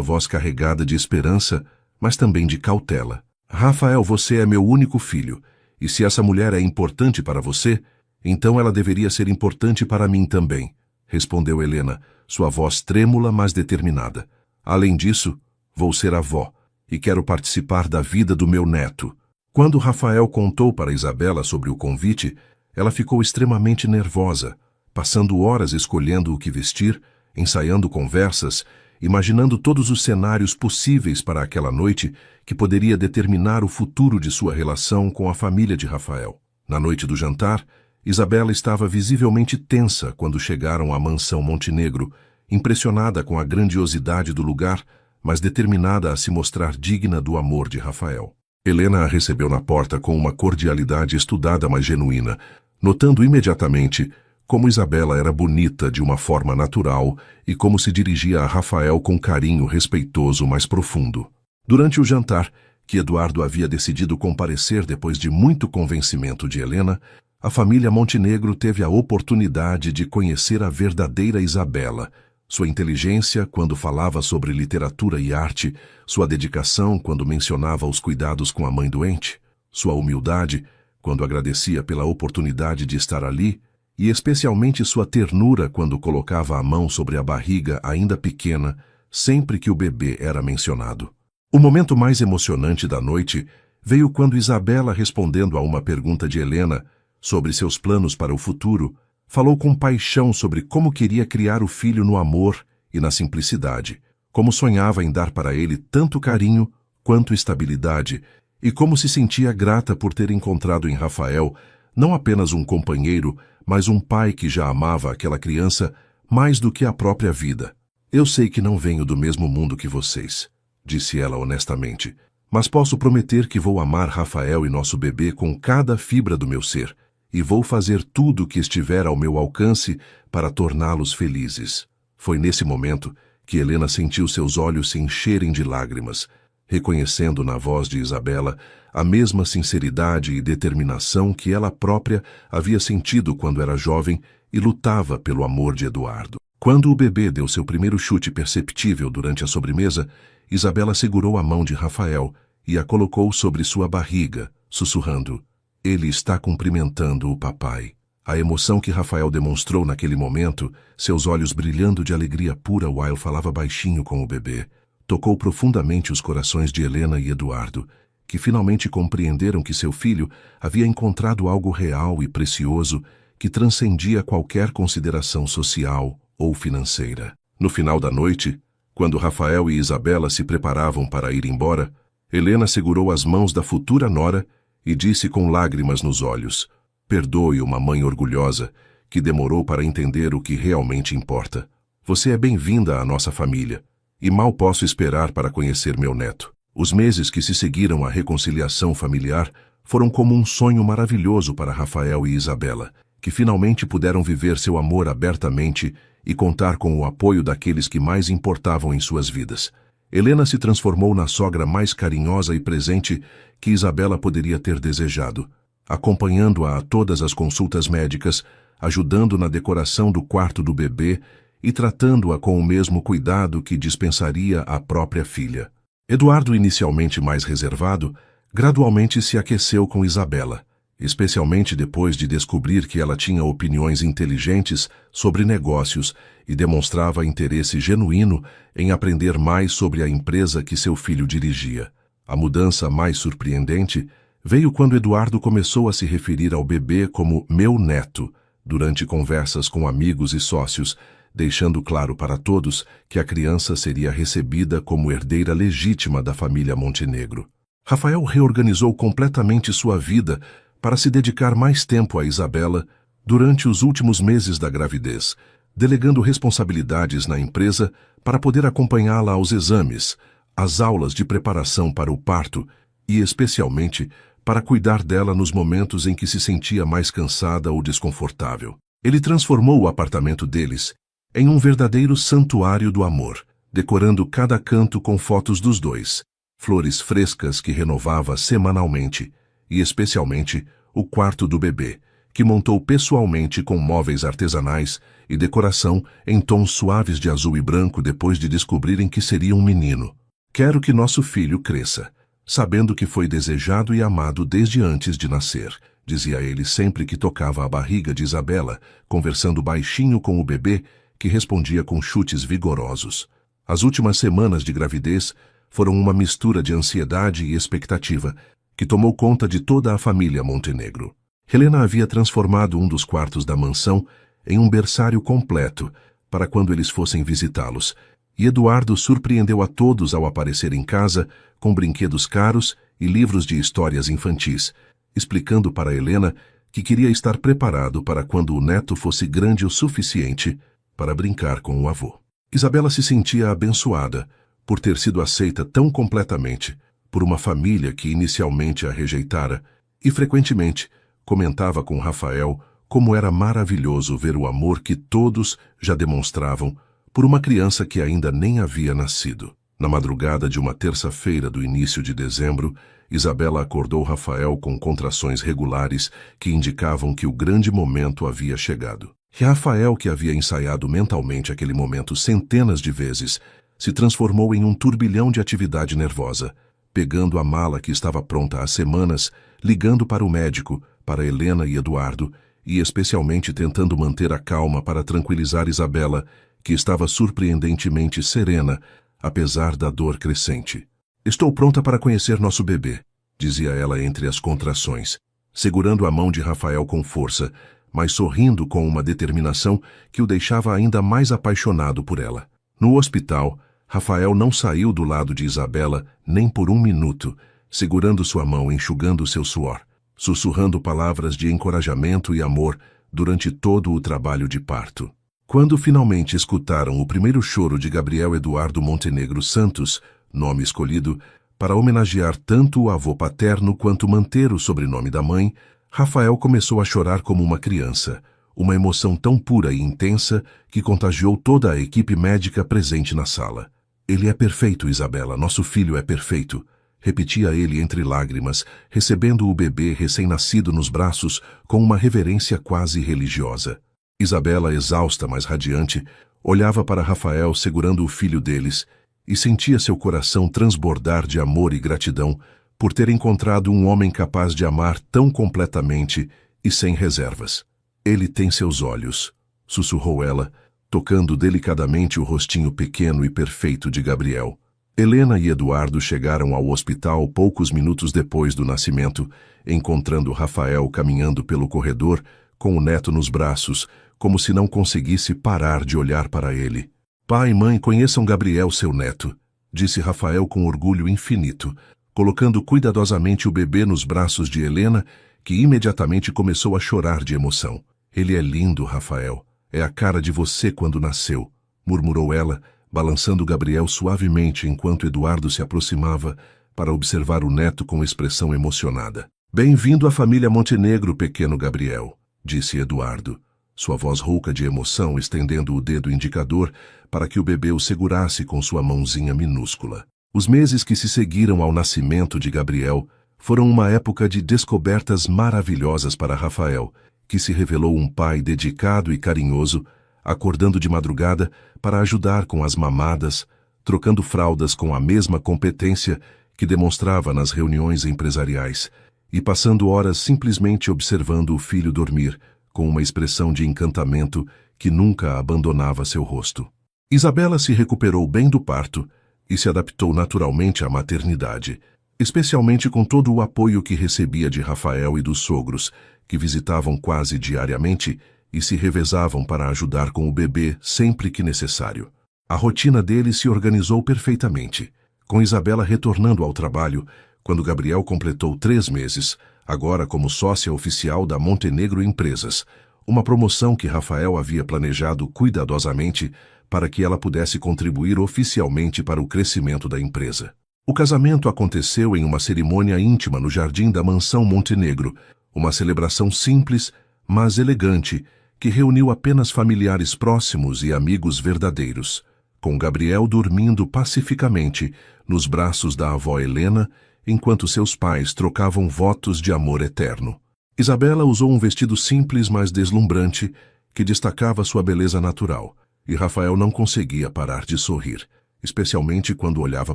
voz carregada de esperança, mas também de cautela. Rafael, você é meu único filho, e se essa mulher é importante para você, então ela deveria ser importante para mim também, respondeu Helena, sua voz trêmula, mas determinada. Além disso, vou ser avó, e quero participar da vida do meu neto. Quando Rafael contou para Isabela sobre o convite, ela ficou extremamente nervosa, passando horas escolhendo o que vestir, ensaiando conversas, imaginando todos os cenários possíveis para aquela noite que poderia determinar o futuro de sua relação com a família de Rafael. Na noite do jantar, Isabela estava visivelmente tensa quando chegaram à mansão Montenegro, impressionada com a grandiosidade do lugar, mas determinada a se mostrar digna do amor de Rafael. Helena a recebeu na porta com uma cordialidade estudada, mas genuína, notando imediatamente como Isabela era bonita de uma forma natural e como se dirigia a Rafael com carinho respeitoso mais profundo. Durante o jantar, que Eduardo havia decidido comparecer depois de muito convencimento de Helena, a família Montenegro teve a oportunidade de conhecer a verdadeira Isabela, sua inteligência quando falava sobre literatura e arte, sua dedicação quando mencionava os cuidados com a mãe doente, sua humildade quando agradecia pela oportunidade de estar ali, e especialmente sua ternura quando colocava a mão sobre a barriga ainda pequena, sempre que o bebê era mencionado. O momento mais emocionante da noite veio quando Isabela, respondendo a uma pergunta de Helena sobre seus planos para o futuro, falou com paixão sobre como queria criar o filho no amor e na simplicidade, como sonhava em dar para ele tanto carinho quanto estabilidade, e como se sentia grata por ter encontrado em Rafael não apenas um companheiro, mas um pai que já amava aquela criança mais do que a própria vida. Eu sei que não venho do mesmo mundo que vocês, disse ela honestamente, Mas posso prometer que vou amar Rafael e nosso bebê com cada fibra do meu ser, e vou fazer tudo o que estiver ao meu alcance para torná-los felizes. Foi nesse momento que Helena sentiu seus olhos se encherem de lágrimas, reconhecendo na voz de Isabela a mesma sinceridade e determinação que ela própria havia sentido quando era jovem e lutava pelo amor de Eduardo. Quando o bebê deu seu primeiro chute perceptível durante a sobremesa, Isabela segurou a mão de Rafael e a colocou sobre sua barriga, sussurrando: "Ele está cumprimentando o papai." A emoção que Rafael demonstrou naquele momento, seus olhos brilhando de alegria pura while falava baixinho com o bebê, tocou profundamente os corações de Helena e Eduardo, que finalmente compreenderam que seu filho havia encontrado algo real e precioso que transcendia qualquer consideração social ou financeira. No final da noite, quando Rafael e Isabela se preparavam para ir embora, Helena segurou as mãos da futura nora e disse com lágrimas nos olhos: "Perdoe uma mãe orgulhosa que demorou para entender o que realmente importa. Você é bem-vinda à nossa família, e mal posso esperar para conhecer meu neto." Os meses que se seguiram à reconciliação familiar foram como um sonho maravilhoso para Rafael e Isabela, que finalmente puderam viver seu amor abertamente e contar com o apoio daqueles que mais importavam em suas vidas. Helena se transformou na sogra mais carinhosa e presente que Isabela poderia ter desejado, acompanhando-a a todas as consultas médicas, ajudando na decoração do quarto do bebê e tratando-a com o mesmo cuidado que dispensaria à própria filha. Eduardo, inicialmente mais reservado, gradualmente se aqueceu com Isabela, especialmente depois de descobrir que ela tinha opiniões inteligentes sobre negócios e demonstrava interesse genuíno em aprender mais sobre a empresa que seu filho dirigia. A mudança mais surpreendente veio quando Eduardo começou a se referir ao bebê como "meu neto", durante conversas com amigos e sócios, deixando claro para todos que a criança seria recebida como herdeira legítima da família Montenegro. Rafael reorganizou completamente sua vida para se dedicar mais tempo a Isabela durante os últimos meses da gravidez, delegando responsabilidades na empresa para poder acompanhá-la aos exames, às aulas de preparação para o parto e, especialmente, para cuidar dela nos momentos em que se sentia mais cansada ou desconfortável. Ele transformou o apartamento deles em um verdadeiro santuário do amor, decorando cada canto com fotos dos dois, flores frescas que renovava semanalmente, e especialmente o quarto do bebê, que montou pessoalmente com móveis artesanais e decoração em tons suaves de azul e branco depois de descobrirem que seria um menino. "Quero que nosso filho cresça, sabendo que foi desejado e amado desde antes de nascer", dizia ele sempre que tocava a barriga de Isabela, conversando baixinho com o bebê, que respondia com chutes vigorosos. As últimas semanas de gravidez foram uma mistura de ansiedade e expectativa que tomou conta de toda a família Montenegro. Helena havia transformado um dos quartos da mansão em um berçário completo para quando eles fossem visitá-los, e Eduardo surpreendeu a todos ao aparecer em casa com brinquedos caros e livros de histórias infantis, explicando para Helena que queria estar preparado para quando o neto fosse grande o suficiente para brincar com o avô. Isabela se sentia abençoada por ter sido aceita tão completamente por uma família que inicialmente a rejeitara e frequentemente comentava com Rafael como era maravilhoso ver o amor que todos já demonstravam por uma criança que ainda nem havia nascido. Na madrugada de uma terça-feira do início de dezembro, Isabela acordou Rafael com contrações regulares que indicavam que o grande momento havia chegado. E Rafael, que havia ensaiado mentalmente aquele momento centenas de vezes, se transformou em um turbilhão de atividade nervosa, pegando a mala que estava pronta há semanas, ligando para o médico, para Helena e Eduardo, e especialmente tentando manter a calma para tranquilizar Isabela, que estava surpreendentemente serena, apesar da dor crescente. "Estou pronta para conhecer nosso bebê", dizia ela entre as contrações, segurando a mão de Rafael com força, mas sorrindo com uma determinação que o deixava ainda mais apaixonado por ela. No hospital, Rafael não saiu do lado de Isabela nem por um minuto, segurando sua mão, enxugando seu suor, sussurrando palavras de encorajamento e amor durante todo o trabalho de parto. Quando finalmente escutaram o primeiro choro de Gabriel Eduardo Montenegro Santos, nome escolhido Para homenagear tanto o avô paterno quanto manter o sobrenome da mãe, Rafael começou a chorar como uma criança, uma emoção tão pura e intensa que contagiou toda a equipe médica presente na sala. Ele é perfeito, Isabela, nosso filho é perfeito, repetia ele entre lágrimas, recebendo o bebê recém-nascido nos braços com uma reverência quase religiosa. Isabela, exausta, mas radiante, olhava para Rafael segurando o filho deles e sentia seu coração transbordar de amor e gratidão por ter encontrado um homem capaz de amar tão completamente e sem reservas. Ele tem seus olhos, sussurrou ela, tocando delicadamente o rostinho pequeno e perfeito de Gabriel. Helena e Eduardo chegaram ao hospital poucos minutos depois do nascimento, encontrando Rafael caminhando pelo corredor com o neto nos braços, como se não conseguisse parar de olhar para ele. Pai e mãe, conheçam Gabriel, seu neto, disse Rafael com orgulho infinito, colocando cuidadosamente o bebê nos braços de Helena, que imediatamente começou a chorar de emoção. Ele é lindo, Rafael. É a cara de você quando nasceu, murmurou ela, balançando Gabriel suavemente enquanto Eduardo se aproximava para observar o neto com expressão emocionada. Bem-vindo à família Montenegro, pequeno Gabriel, disse Eduardo, sua voz rouca de emoção estendendo o dedo indicador para que o bebê o segurasse com sua mãozinha minúscula. Os meses que se seguiram ao nascimento de Gabriel foram uma época de descobertas maravilhosas para Rafael, que se revelou um pai dedicado e carinhoso, acordando de madrugada para ajudar com as mamadas, trocando fraldas com a mesma competência que demonstrava nas reuniões empresariais, e passando horas simplesmente observando o filho dormir, com uma expressão de encantamento que nunca abandonava seu rosto. Isabela se recuperou bem do parto e se adaptou naturalmente à maternidade, especialmente com todo o apoio que recebia de Rafael e dos sogros, que visitavam quase diariamente e se revezavam para ajudar com o bebê sempre que necessário. A rotina deles se organizou perfeitamente, com Isabela retornando ao trabalho quando Gabriel completou 3 meses, agora como sócia oficial da Montenegro Empresas, uma promoção que Rafael havia planejado cuidadosamente para que ela pudesse contribuir oficialmente para o crescimento da empresa. O casamento aconteceu em uma cerimônia íntima no jardim da mansão Montenegro, uma celebração simples, mas elegante, que reuniu apenas familiares próximos e amigos verdadeiros, com Gabriel dormindo pacificamente nos braços da avó Helena, enquanto seus pais trocavam votos de amor eterno. Isabela usou um vestido simples, mas deslumbrante, que destacava sua beleza natural, e Rafael não conseguia parar de sorrir, especialmente quando olhava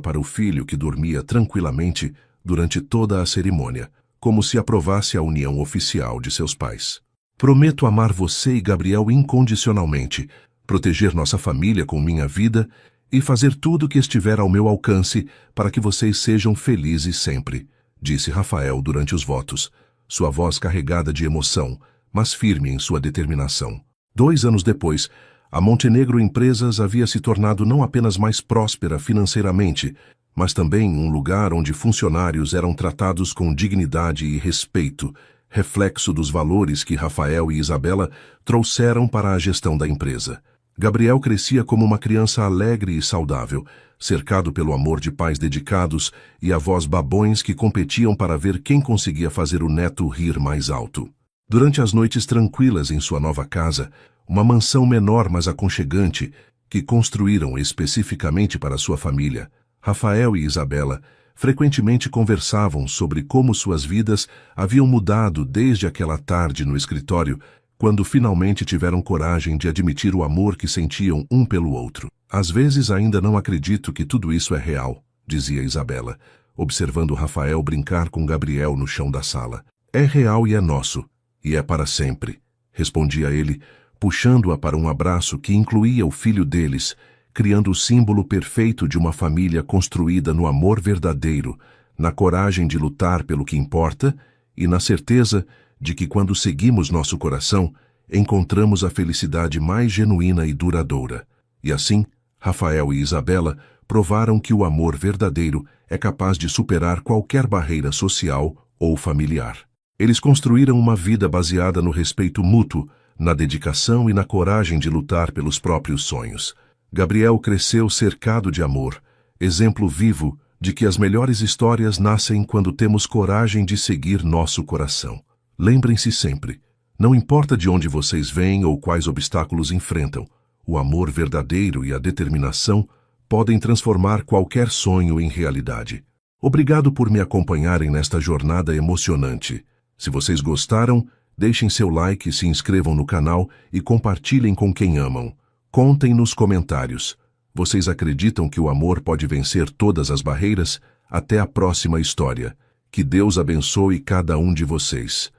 para o filho que dormia tranquilamente durante toda a cerimônia, como se aprovasse a união oficial de seus pais. Prometo amar você e Gabriel incondicionalmente, proteger nossa família com minha vida e fazer tudo o que estiver ao meu alcance para que vocês sejam felizes sempre, disse Rafael durante os votos, sua voz carregada de emoção, mas firme em sua determinação. 2 anos depois, a Montenegro Empresas havia se tornado não apenas mais próspera financeiramente, mas também um lugar onde funcionários eram tratados com dignidade e respeito, reflexo dos valores que Rafael e Isabela trouxeram para a gestão da empresa. Gabriel crescia como uma criança alegre e saudável, cercado pelo amor de pais dedicados e avós babões que competiam para ver quem conseguia fazer o neto rir mais alto. Durante as noites tranquilas em sua nova casa, uma mansão menor mas aconchegante, que construíram especificamente para sua família, Rafael e Isabela frequentemente conversavam sobre como suas vidas haviam mudado desde aquela tarde no escritório, quando finalmente tiveram coragem de admitir o amor que sentiam um pelo outro. Às vezes ainda não acredito que tudo isso é real, dizia Isabela, observando Rafael brincar com Gabriel no chão da sala. É real e é nosso, e é para sempre, respondia ele, puxando-a para um abraço que incluía o filho deles, criando o símbolo perfeito de uma família construída no amor verdadeiro, na coragem de lutar pelo que importa e na certeza de que quando seguimos nosso coração, encontramos a felicidade mais genuína e duradoura. E assim, Rafael e Isabela provaram que o amor verdadeiro é capaz de superar qualquer barreira social ou familiar. Eles construíram uma vida baseada no respeito mútuo, na dedicação e na coragem de lutar pelos próprios sonhos. Gabriel cresceu cercado de amor, exemplo vivo de que as melhores histórias nascem quando temos coragem de seguir nosso coração. Lembrem-se sempre, não importa de onde vocês vêm ou quais obstáculos enfrentam, o amor verdadeiro e a determinação podem transformar qualquer sonho em realidade. Obrigado por me acompanharem nesta jornada emocionante. Se vocês gostaram, deixem seu like, se inscrevam no canal e compartilhem com quem amam. Contem nos comentários. Vocês acreditam que o amor pode vencer todas as barreiras? Até a próxima história. Que Deus abençoe cada um de vocês.